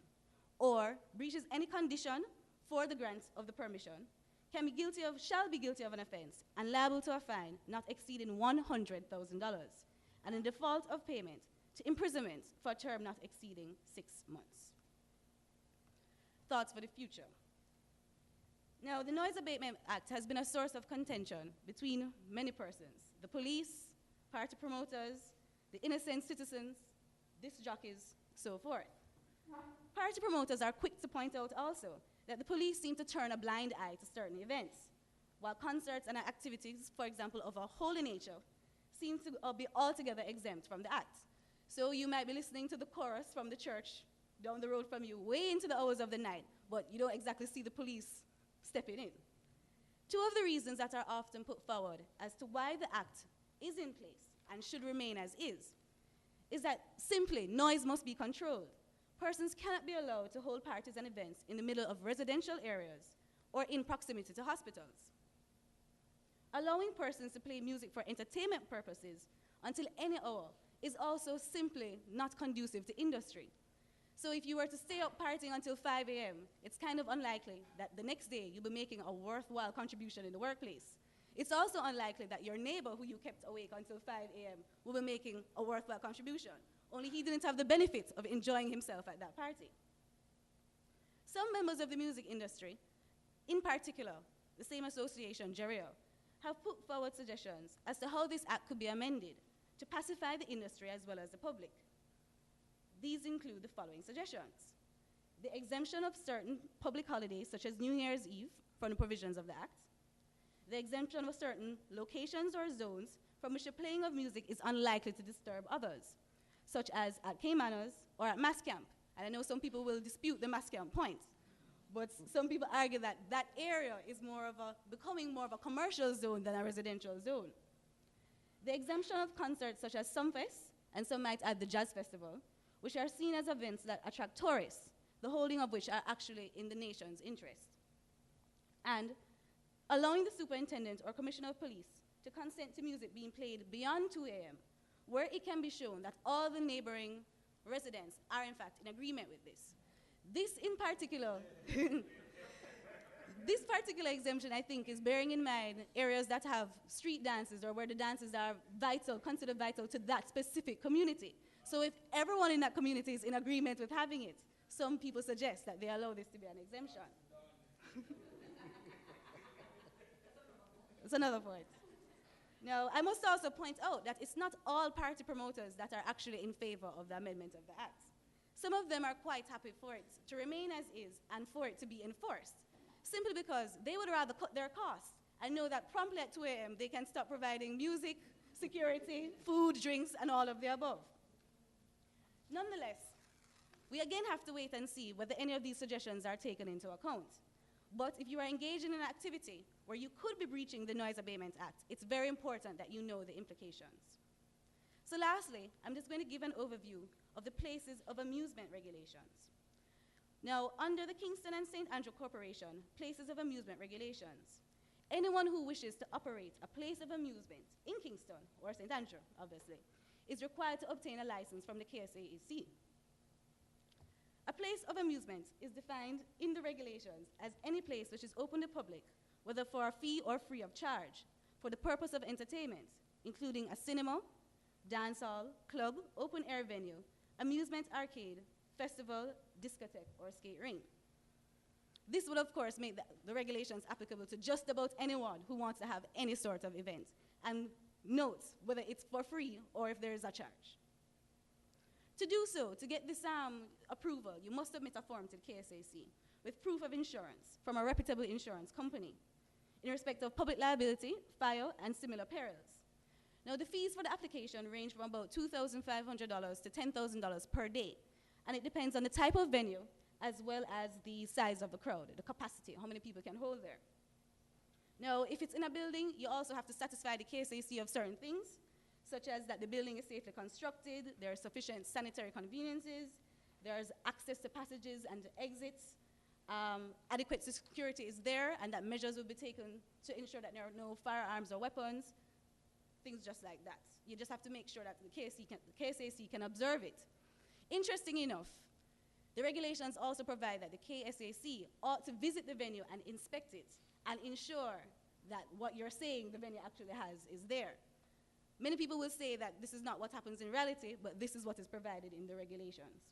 or breaches any condition for the grant of the permission shall be guilty of an offense and liable to a fine not exceeding $100,000 and in default of payment to imprisonment for a term not exceeding 6 months. Thoughts for the future. Now, the Noise Abatement Act has been a source of contention between many persons: the police, party promoters, the innocent citizens, disc jockeys, so forth. Party promoters are quick to point out also that the police seem to turn a blind eye to certain events, while concerts and activities, for example, of a holy nature, seem to be altogether exempt from the act. So you might be listening to the chorus from the church down the road from you, way into the hours of the night, but you don't exactly see the police stepping in. Two of the reasons that are often put forward as to why the act is in place and should remain as is that simply noise must be controlled. Persons cannot be allowed to hold parties and events in the middle of residential areas or in proximity to hospitals. Allowing persons to play music for entertainment purposes until any hour is also simply not conducive to industry. So if you were to stay up partying until 5 a.m., it's kind of unlikely that the next day you'll be making a worthwhile contribution in the workplace. It's also unlikely that your neighbor who you kept awake until 5 a.m. will be making a worthwhile contribution, only he didn't have the benefit of enjoying himself at that party. Some members of the music industry, in particular, the same association, Jerio, have put forward suggestions as to how this act could be amended to pacify the industry as well as the public. These include the following suggestions: the exemption of certain public holidays, such as New Year's Eve, from the provisions of the act; the exemption of certain locations or zones from which the playing of music is unlikely to disturb others, such as at K-Manors or at Mass Camp. And I know some people will dispute the Mass Camp point, but some people argue that that area is becoming more of a commercial zone than a residential zone. The exemption of concerts such as Sumfest, and some might add the Jazz Festival, which are seen as events that attract tourists, the holding of which are actually in the nation's interest. And allowing the superintendent or commissioner of police to consent to music being played beyond 2 a.m., where it can be shown that all the neighboring residents are in fact in agreement with this. This in particular, this particular exemption, I think, is bearing in mind areas that have street dances or where the dances are vital, considered vital to that specific community. So if everyone in that community is in agreement with having it, some people suggest that they allow this to be an exemption. That's another point. Now, I must also point out that it's not all party promoters that are actually in favor of the amendment of the act. Some of them are quite happy for it to remain as is and for it to be enforced, simply because they would rather cut their costs and know that promptly at 2 a.m. they can start providing music, security, food, drinks, and all of the above. Nonetheless, we again have to wait and see whether any of these suggestions are taken into account. But if you are engaging in an activity where you could be breaching the Noise Abatement Act, it's very important that you know the implications. So lastly, I'm just going to give an overview of the places of amusement regulations. Now, under the Kingston and St. Andrew Corporation, places of amusement regulations, anyone who wishes to operate a place of amusement in Kingston, or St. Andrew, obviously, is required to obtain a license from the KSAEC. A place of amusement is defined in the regulations as any place which is open to public, whether for a fee or free of charge, for the purpose of entertainment, including a cinema, dance hall, club, open-air venue, amusement arcade, festival, discotheque, or skate ring. This would, of course, make the regulations applicable to just about anyone who wants to have any sort of event, and note whether it's for free or if there is a charge. To do so, to get this approval, you must submit a form to the KSAC with proof of insurance from a reputable insurance company in respect of public liability, fire, and similar perils. Now, the fees for the application range from about $2,500 to $10,000 per day, and it depends on the type of venue as well as the size of the crowd, the capacity, how many people can hold there. Now, if it's in a building, you also have to satisfy the KSAC of certain things, such as that the building is safely constructed, there are sufficient sanitary conveniences, there's access to passages and exits, adequate security is there, and that measures will be taken to ensure that there are no firearms or weapons, things just like that. You just have to make sure that the KSAC can observe it. Interesting enough, the regulations also provide that the KSAC ought to visit the venue and inspect it and ensure that what you're saying the venue actually has is there. Many people will say that this is not what happens in reality, but this is what is provided in the regulations.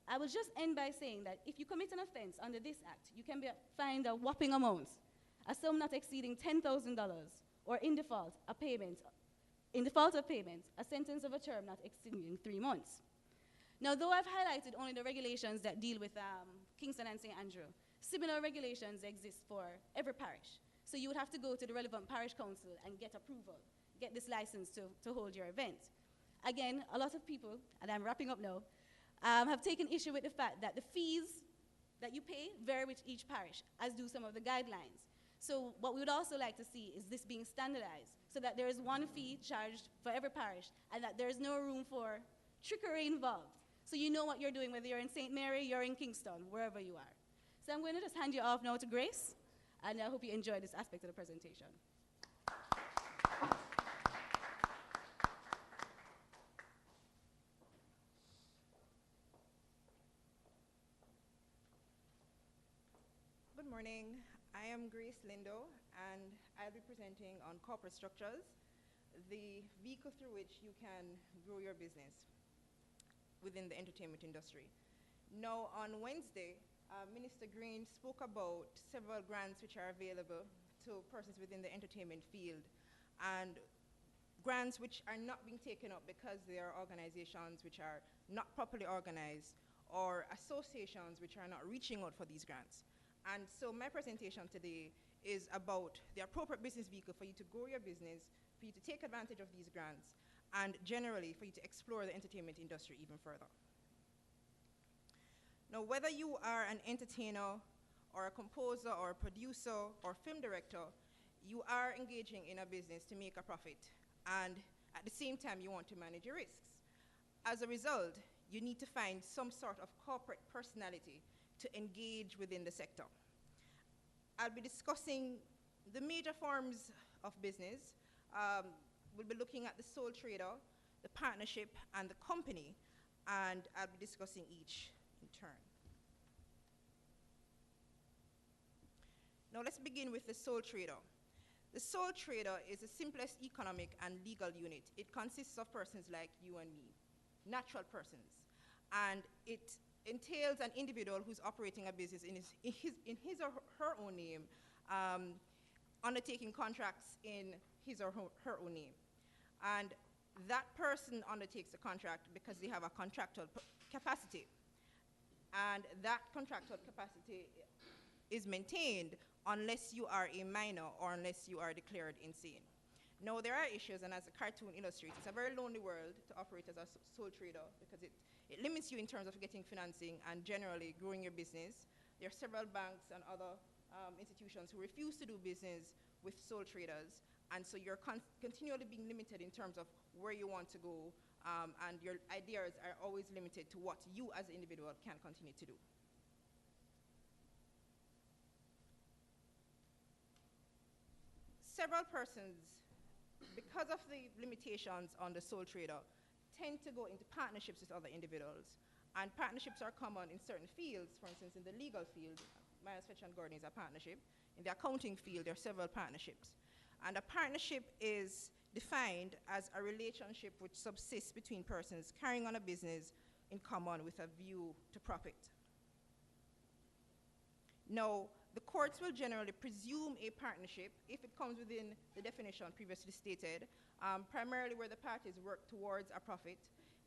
I will just end by saying that if you commit an offense under this act, you can be fined a whopping amount, a sum not exceeding $10,000, or in default of payment, a sentence of a term not exceeding 3 months. Now, though I've highlighted only the regulations that deal with Kingston and St. Andrew, similar regulations exist for every parish. So you would have to go to the relevant parish council and get approval, get this license to hold your event. Again, a lot of people, and I'm wrapping up now, have taken issue with the fact that the fees that you pay vary with each parish, as do some of the guidelines. So what we would also like to see is this being standardized, so that there is one fee charged for every parish, and that there is no room for trickery involved. So you know what you're doing, whether you're in St. Mary, you're in Kingston, wherever you are. So I'm going to just hand you off now to Grace, and I hope you enjoy this aspect of the presentation. Good morning. I am Grace Lindo, and I'll be presenting on corporate structures, the vehicle through which you can grow your business within the entertainment industry. Now, on Wednesday, Minister Green spoke about several grants which are available to persons within the entertainment field, and grants which are not being taken up because they are organizations which are not properly organized, or associations which are not reaching out for these grants. And so my presentation today is about the appropriate business vehicle for you to grow your business, for you to take advantage of these grants, and generally for you to explore the entertainment industry even further. Now, whether you are an entertainer or a composer or a producer or film director, you are engaging in a business to make a profit, and at the same time you want to manage your risks. As a result, you need to find some sort of corporate personality to engage within the sector. I'll be discussing the major forms of business. We'll be looking at the sole trader, the partnership, and the company, and I'll be discussing each in turn. Now let's begin with the sole trader. The sole trader is the simplest economic and legal unit. It consists of persons like you and me, natural persons, and it entails an individual who's operating a business in his or her own name, undertaking contracts in his or her own name. And that person undertakes the contract because they have a contractual capacity. And that contractual capacity is maintained unless you are a minor or unless you are declared insane. Now, there are issues, and as the cartoon illustrates, it's a very lonely world to operate as a sole trader because it limits you in terms of getting financing and generally growing your business. There are several banks and other institutions who refuse to do business with sole traders, and so you're continually being limited in terms of where you want to go, and your ideas are always limited to what you as an individual can continue to do. Several persons, because of the limitations on the sole trader, tend to go into partnerships with other individuals. And partnerships are common in certain fields. For instance, in the legal field, Myers, Fetch & Gordon is a partnership. In the accounting field, there are several partnerships. And a partnership is defined as a relationship which subsists between persons carrying on a business in common with a view to profit. Now, the courts will generally presume a partnership if it comes within the definition previously stated, primarily where the parties work towards a profit.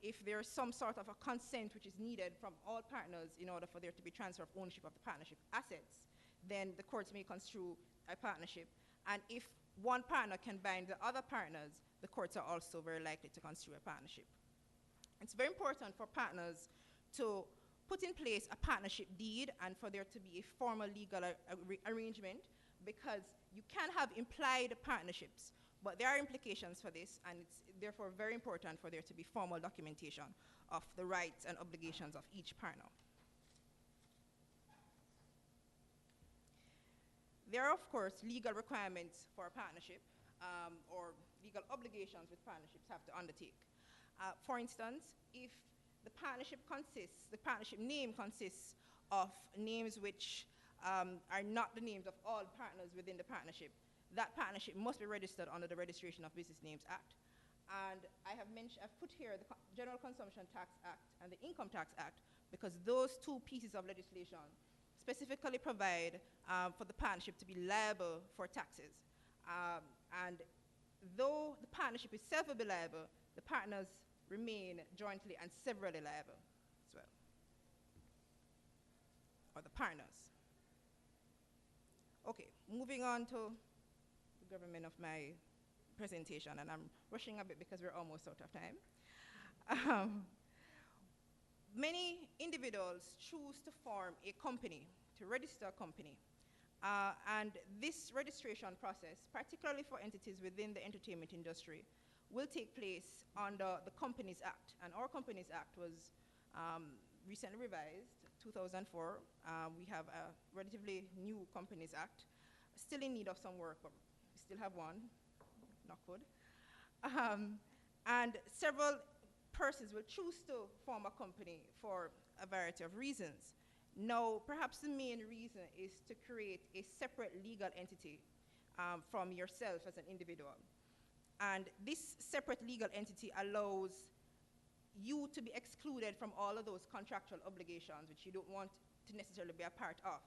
If there's some sort of a consent which is needed from all partners in order for there to be transfer of ownership of the partnership assets, then the courts may construe a partnership. And if one partner can bind the other partners, the courts are also very likely to construe a partnership. It's very important for partners to put in place a partnership deed and for there to be a formal legal arrangement, because you can have implied partnerships, but there are implications for this, and it's therefore very important for there to be formal documentation of the rights and obligations of each partner. There are, of course, legal requirements for a partnership, or legal obligations which partnerships have to undertake. For instance, if the partnership name consists of names which are not the names of all partners within the partnership, that partnership must be registered under the Registration of Business Names Act. And I've put here the General Consumption Tax Act and the Income Tax Act, because those two pieces of legislation specifically provide for the partnership to be liable for taxes. And though the partnership itself will be liable, the partners remain jointly and severally liable. or the partners. Okay, moving on to the government of my presentation, and I'm rushing a bit because we're almost out of time. Many individuals choose to form a company, to register a company. And this registration process, particularly for entities within the entertainment industry, will take place under the Companies Act. And our Companies Act was recently revised, 2004. We have a relatively new Companies Act, still in need of some work, but we still have one, knock wood. And several persons will choose to form a company for a variety of reasons. Now, perhaps the main reason is to create a separate legal entity from yourself as an individual. And this separate legal entity allows you to be excluded from all of those contractual obligations which you don't want to necessarily be a part of.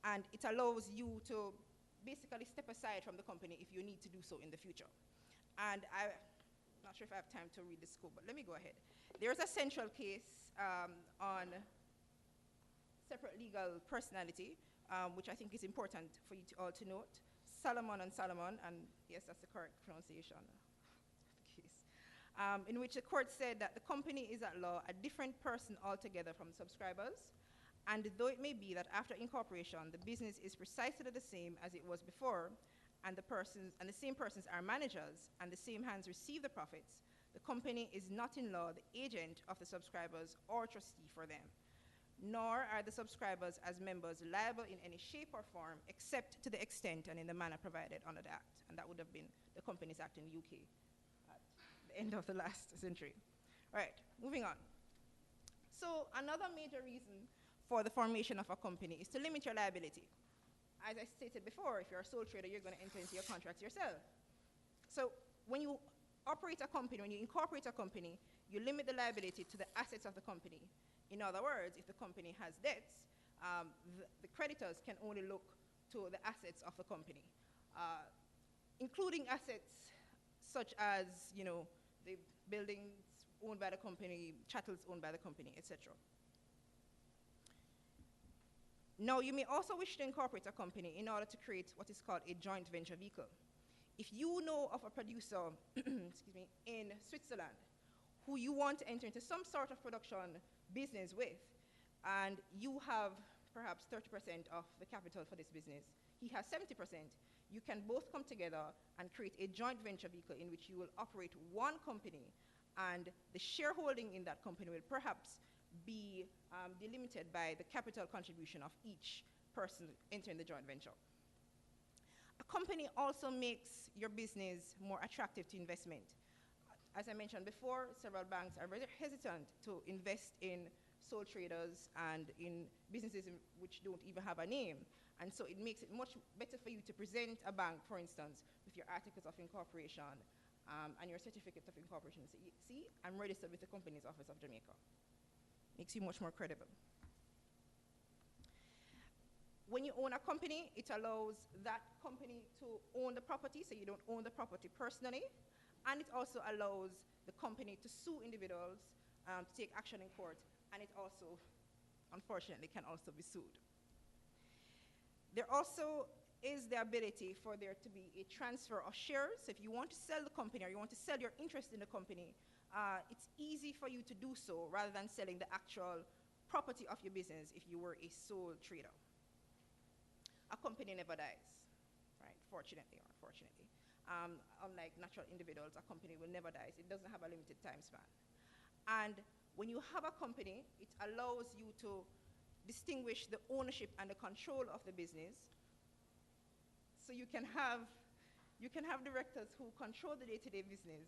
And it allows you to basically step aside from the company if you need to do so in the future. And I'm not sure if I have time to read the scope, but let me go ahead. There's a central case on separate legal personality, which I think is important for you all to note. Solomon and Solomon, and yes, that's the correct pronunciation of the case, in which the court said that the company is at law a different person altogether from subscribers, and though it may be that after incorporation, the business is precisely the same as it was before, and the same persons are managers, and the same hands receive the profits, the company is not in law the agent of the subscribers or trustee for them, nor are the subscribers as members liable in any shape or form except to the extent and in the manner provided under the Act. And that would have been the Companies Act in the UK at the end of the last century. All right, moving on. So another major reason for the formation of a company is to limit your liability. As I stated before, if you're a sole trader, you're going to enter into your contracts yourself. So when you operate a company, when you incorporate a company, you limit the liability to the assets of the company. In other words, if the company has debts, the creditors can only look to the assets of the company, including assets such as, the buildings owned by the company, chattels owned by the company, etc. Now, you may also wish to incorporate a company in order to create what is called a joint venture vehicle. If you know of a producer excuse me, in Switzerland who you want to enter into some sort of production business with, and you have perhaps 30% of the capital for this business, he has 70%, you can both come together and create a joint venture vehicle in which you will operate one company, and the shareholding in that company will perhaps be delimited by the capital contribution of each person entering the joint venture. A company also makes your business more attractive to investment. As I mentioned before, several banks are very hesitant to invest in sole traders and in businesses which don't even have a name. And so it makes it much better for you to present a bank, for instance, with your articles of incorporation and your certificate of incorporation. So see, I'm registered with the Companies Office of Jamaica. Makes you much more credible. When you own a company, it allows that company to own the property, so you don't own the property personally. And it also allows the company to sue individuals, to take action in court, and it also, unfortunately, can also be sued. There also is the ability for there to be a transfer of shares. So if you want to sell the company or you want to sell your interest in the company, it's easy for you to do so rather than selling the actual property of your business if you were a sole trader. A company never dies, right? Fortunately or unfortunately. Unlike natural individuals, a company will never die. It doesn't have a limited time span. And when you have a company, it allows you to distinguish the ownership and the control of the business. So you can have directors who control the day-to-day business,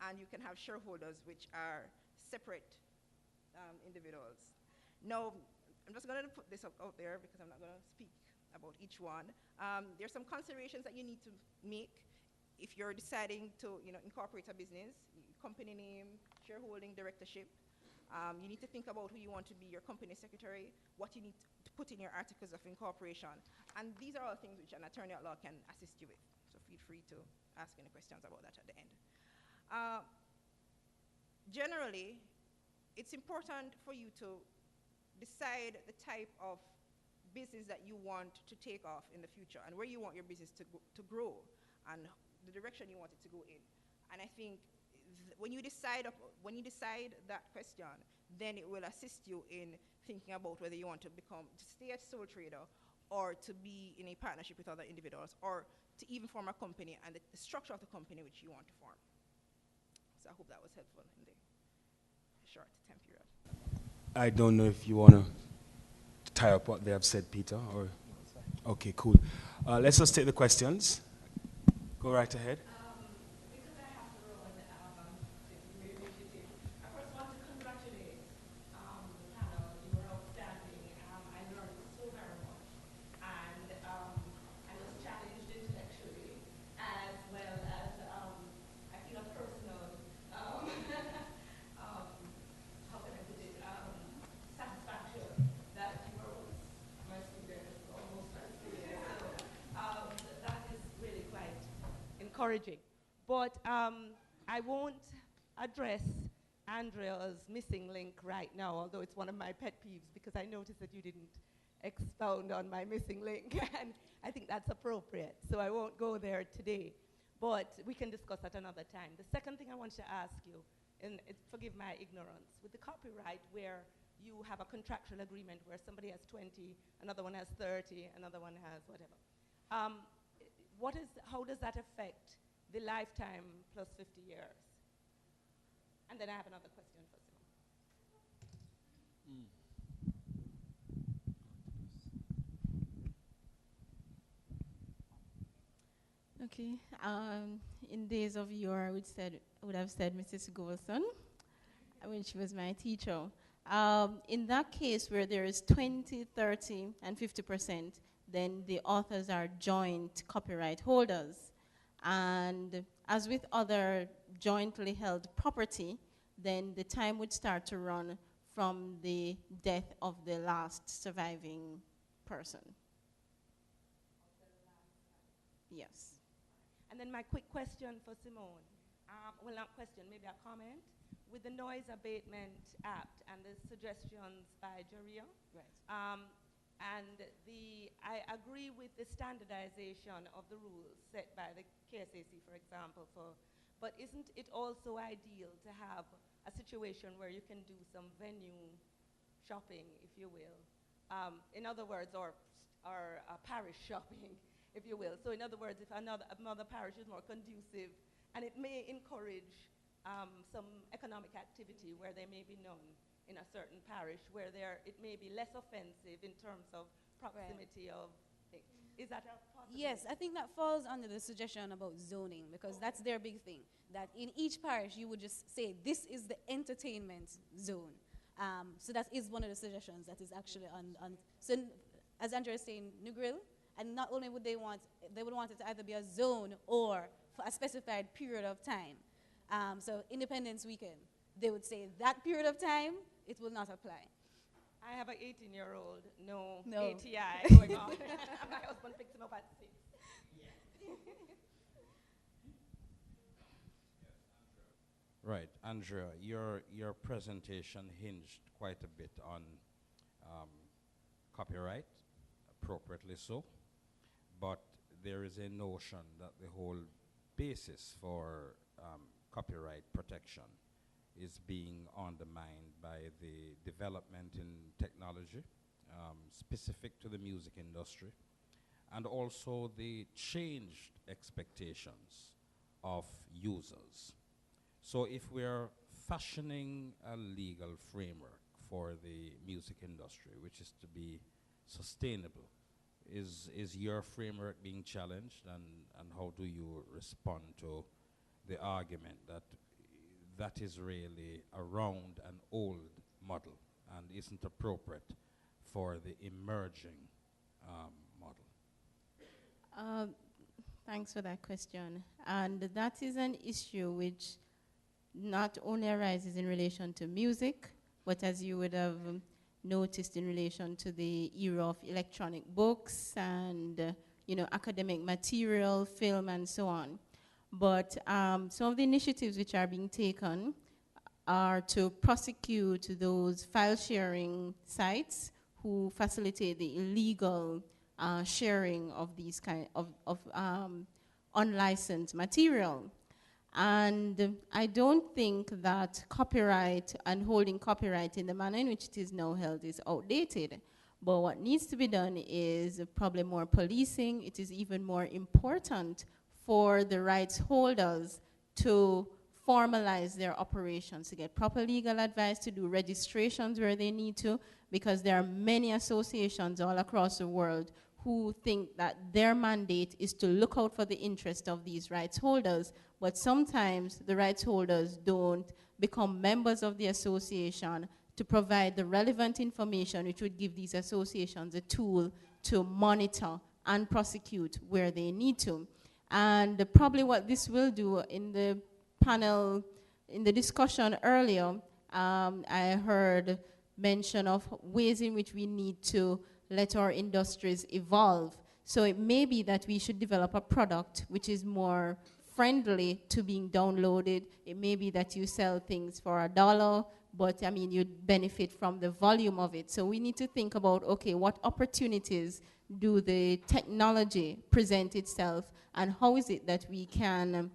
and you can have shareholders which are separate individuals. Now, I'm just going to put this out there because I'm not going to speak about each one. There's some considerations that you need to make if you're deciding to incorporate a business: company name, shareholding, directorship. You need to think about who you want to be your company secretary, what you need to put in your articles of incorporation. And these are all things which an attorney at law can assist you with. So feel free to ask any questions about that at the end. Generally, it's important for you to decide the type of business that you want to take off in the future and where you want your business to grow and the direction you want it to go in. And I think when you decide that question, then it will assist you in thinking about whether you want to stay a sole trader or to be in a partnership with other individuals or to even form a company and the structure of the company which you want to form. So I hope that was helpful in the short time period. I don't know if you want to tie up what they have said, Peter, or... Okay, cool. Let's just take the questions. Go right ahead. Because I have to run the initiative, I first want to congratulate the panel. You were outstanding. I learned so very much. And I was challenged intellectually as well as I feel a personal, how can I put it, satisfaction that you were my student, almost my student. So that is really quite encouraging. But I won't address Andrea's missing link right now, although it's one of my pet peeves because I noticed that you didn't expound on my missing link, and I think that's appropriate. So I won't go there today, but we can discuss at another time. The second thing I want to ask you, and forgive my ignorance, with the copyright where you have a contractual agreement where somebody has 20, another one has 30, another one has whatever. How does that affect the lifetime plus 50 years? And then I have another question for Simone. Okay. In days of yore, I would have said Mrs. Golson, when she was my teacher. In that case where there is 20, 30, and 50%, then the authors are joint copyright holders. And as with other jointly held property, then the time would start to run from the death of the last surviving person. Yes. And then my quick question for Simone. Well, not question, maybe a comment. With the Noise Abatement Act and the suggestions by Jaria, Right. and I agree with the standardization of the rules set by the KSAC, for example, but isn't it also ideal to have a situation where you can do some venue shopping, if you will? In other words, or parish shopping, if you will. So in other words, if another parish is more conducive, and it may encourage some economic activity where there may be none in a certain parish, where it may be less offensive in terms of proximity of things. Is that a possibility? Yes, I think that falls under the suggestion about zoning, because that's their big thing, that in each parish you would just say, this is the entertainment zone. So that is one of the suggestions that is actually on so as Andrea is saying, New Grill, and not only would they would want it to either be a zone or for a specified period of time. So Independence Weekend, they would say that period of time, it will not apply. I have an 18-year-old, no No. ATI going on. My husband picks him up at 6. Right, Andrea, your presentation hinged quite a bit on copyright, appropriately so, but there is a notion that the whole basis for copyright protection is being undermined by the development in technology specific to the music industry, and also the changed expectations of users. So if we're fashioning a legal framework for the music industry, which is to be sustainable, is your framework being challenged, and how do you respond to the argument that that is really around an old model and isn't appropriate for the emerging model? Thanks for that question. And that is an issue which not only arises in relation to music, but as you would have noticed in relation to the era of electronic books and academic material, film, and so on. But some of the initiatives which are being taken are to prosecute those file-sharing sites who facilitate the illegal sharing of these kind of unlicensed material. And I don't think that copyright and holding copyright in the manner in which it is now held is outdated. But what needs to be done is probably more policing. It is even more important for the rights holders to formalize their operations, to get proper legal advice, to do registrations where they need to, because there are many associations all across the world who think that their mandate is to look out for the interest of these rights holders, but sometimes the rights holders don't become members of the association to provide the relevant information which would give these associations a tool to monitor and prosecute where they need to. And probably what this will do in the panel, in the discussion earlier, I heard mention of ways in which we need to let our industries evolve. So it may be that we should develop a product which is more friendly to being downloaded. It may be that you sell things for $1, but I mean, you'd benefit from the volume of it. So we need to think about, okay, what opportunities do the technology present itself, and how is it that we can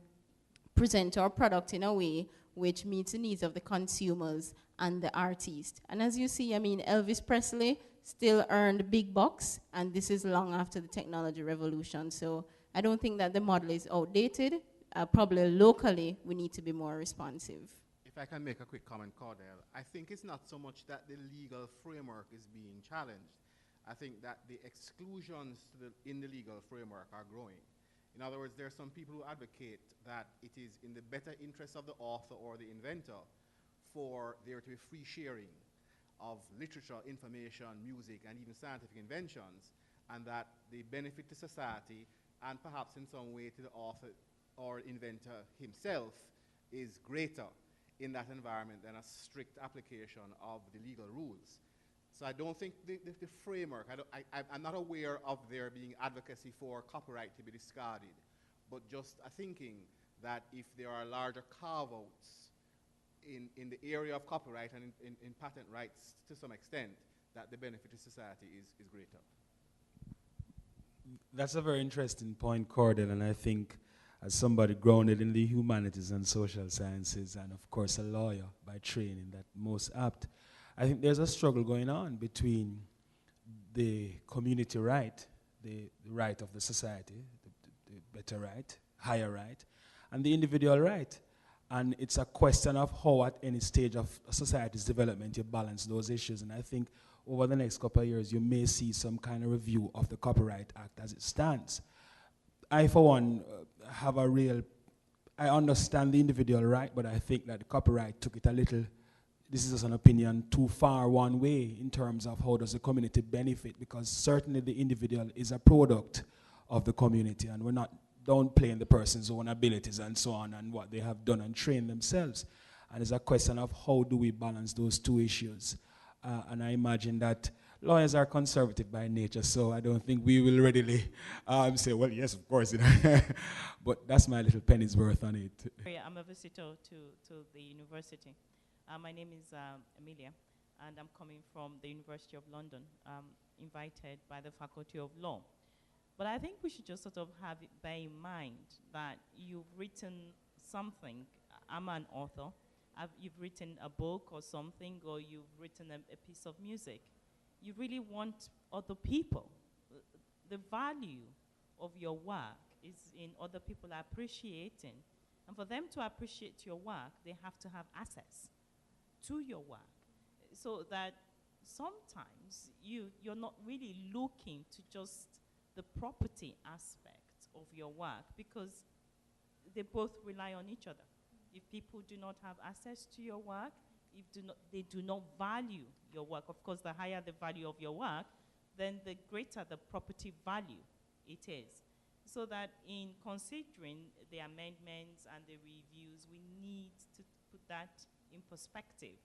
present our product in a way which meets the needs of the consumers and the artist. And as you see, I mean, Elvis Presley still earned big bucks, and this is long after the technology revolution. So I don't think that the model is outdated. Probably locally, we need to be more responsive. If I can make a quick comment, Cordell, I think it's not so much that the legal framework is being challenged. I think that the exclusions in the legal framework are growing. In other words, there are some people who advocate that it is in the better interest of the author or the inventor for there to be free sharing of literature, information, music, and even scientific inventions, and that the benefit to society and perhaps in some way to the author or inventor himself is greater in that environment than a strict application of the legal rules. So I don't think the framework, I'm not aware of there being advocacy for copyright to be discarded, but just a thinking that if there are larger carve-outs in the area of copyright and in patent rights to some extent, that the benefit to society is greater. That's a very interesting point, Cordell, and I think as somebody grounded in the humanities and social sciences, and of course a lawyer by training, that most apt, I think there's a struggle going on between the community right, the right of the society, the better right, higher right, and the individual right. And it's a question of how at any stage of society's development you balance those issues. And I think over the next couple of years you may see some kind of review of the Copyright Act as it stands. I, for one, I understand the individual right, but I think that the copyright took it a little, this is just an opinion, too far one way in terms of how does the community benefit, because certainly the individual is a product of the community, and we're not downplaying the person's own abilities and so on and what they have done and trained themselves. And it's a question of how do we balance those two issues. And I imagine that lawyers are conservative by nature, so I don't think we will readily say, well, yes, of course. But that's my little penny's worth on it. I'm a visitor to the university. My name is Amelia, and I'm coming from the University of London, invited by the Faculty of Law. But I think we should just sort of have it bear in mind that you've written something. I'm an author. You've written a book or something, or you've written a piece of music. You really want other people. The value of your work is in other people appreciating. And for them to appreciate your work, they have to have access to your work. So that sometimes you're not really looking to just the property aspect of your work, because they both rely on each other. If people do not have access to your work, if they do not value your work, of course, the higher the value of your work, then the greater the property value it is. So that in considering the amendments and the reviews, we need to put that in perspective.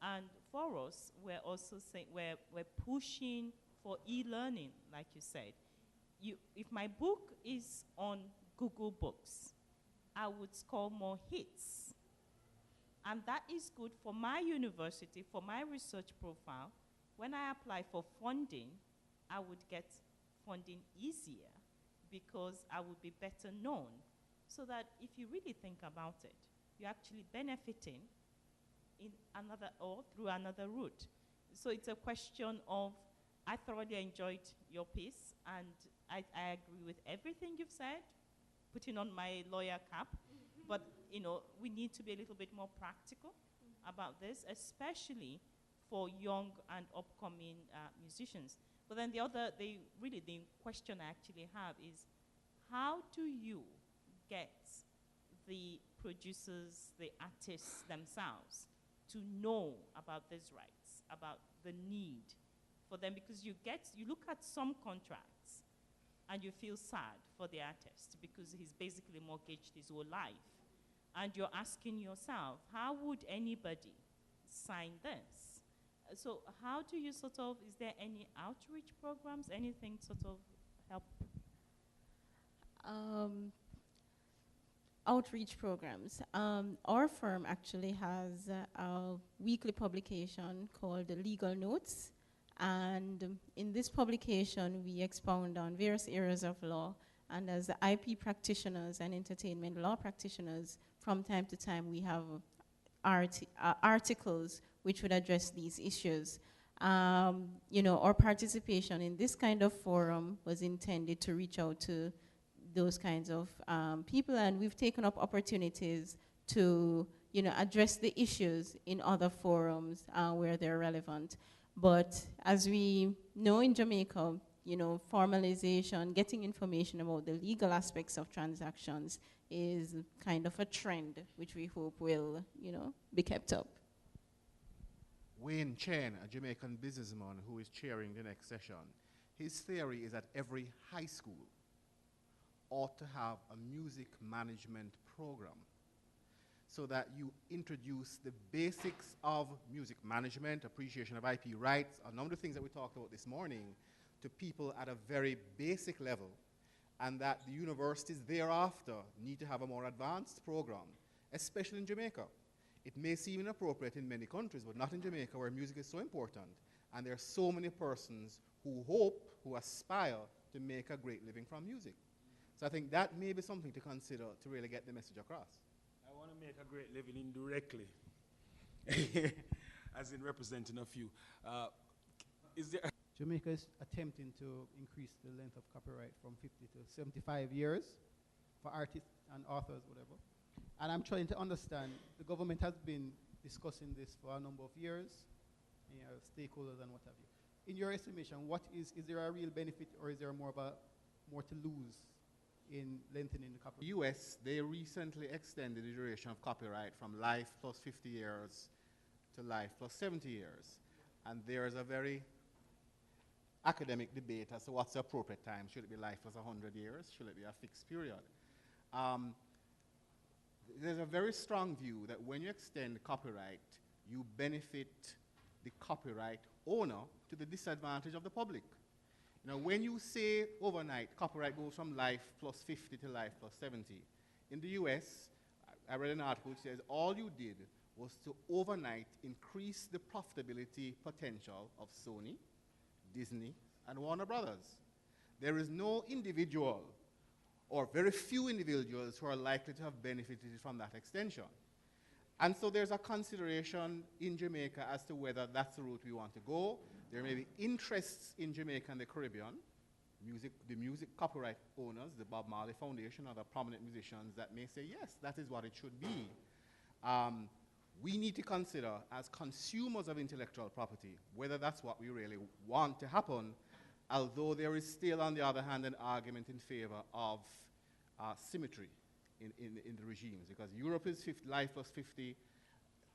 And for us, we're also saying we're pushing for e-learning, like you said. If my book is on Google Books, I would score more hits. And that is good for my university, for my research profile, when I apply for funding, I would get funding easier because I would be better known. So that if you really think about it, you're actually benefiting in another or through another route. So it's a question of, I thoroughly enjoyed your piece, and I agree with everything you've said, putting on my lawyer cap, but we need to be a little bit more practical about this, especially for young and upcoming musicians. But then the question I actually have is, how do you get the producers, the artists themselves to know about these rights, about the need for them? Because you look at some contracts and you feel sad for the artist because he's basically mortgaged his whole life. And you're asking yourself, how would anybody sign this? So how do you is there any outreach programs, anything help? Outreach programs. Our firm actually has a weekly publication called the Legal Notes, and in this publication we expound on various areas of law, and as the IP practitioners and entertainment law practitioners, from time to time we have articles which would address these issues. Our participation in this kind of forum was intended to reach out to those kinds of people, and we've taken up opportunities to address the issues in other forums where they're relevant. But as we know in Jamaica, formalization, getting information about the legal aspects of transactions is kind of a trend which we hope will be kept up. Wayne Chen, a Jamaican businessman who is chairing the next session, his theory is that every high school ought to have a music management program so that you introduce the basics of music management, appreciation of IP rights, a number of things that we talked about this morning, to people at a very basic level, and that the universities thereafter need to have a more advanced program, especially in Jamaica. It may seem inappropriate in many countries, but not in Jamaica, where music is so important, and there are so many persons who hope, who aspire to make a great living from music. So I think that may be something to consider to really get the message across. I want to make a great living indirectly, as in representing a few. Is there Jamaica is attempting to increase the length of copyright from 50 to 75 years for artists and authors, whatever. And I'm trying to understand, the government has been discussing this for a number of years, stakeholders and what have you. In your estimation, is there a real benefit, or is there more to lose in lengthening the copyright? The US, they recently extended the duration of copyright from life plus 50 years to life plus 70 years. And there's a very academic debate as to what's the appropriate time. Should it be life plus 100 years? Should it be a fixed period? There's a very strong view that when you extend copyright, you benefit the copyright owner to the disadvantage of the public. Now, when you say overnight, copyright goes from life plus 50 to life plus 70. In the US, I read an article which says all you did was to overnight increase the profitability potential of Sony, Disney, and Warner Brothers. There is no individual, or very few individuals, who are likely to have benefited from that extension. And so there's a consideration in Jamaica as to whether that's the route we want to go. There may be interests in Jamaica and the Caribbean, the music copyright owners, the Bob Marley Foundation, other prominent musicians that may say, yes, that is what it should be. We need to consider, as consumers of intellectual property, whether that's what we really want to happen, although there is still, on the other hand, an argument in favor of symmetry in the regimes, because Europe is life plus 50,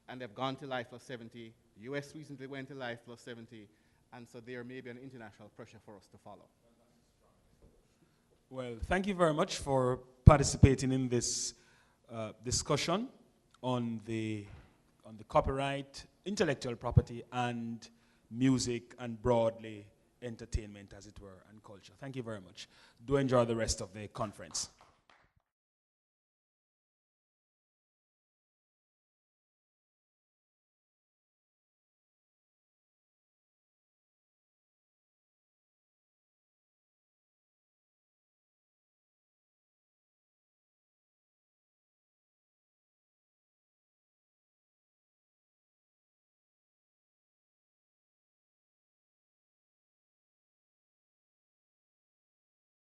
and they've gone to life plus 70. The US recently went to life plus 70, and so there may be an international pressure for us to follow. Well, thank you very much for participating in this discussion on the copyright, intellectual property, and music, and broadly entertainment, as it were, and culture. Thank you very much. Do enjoy the rest of the conference.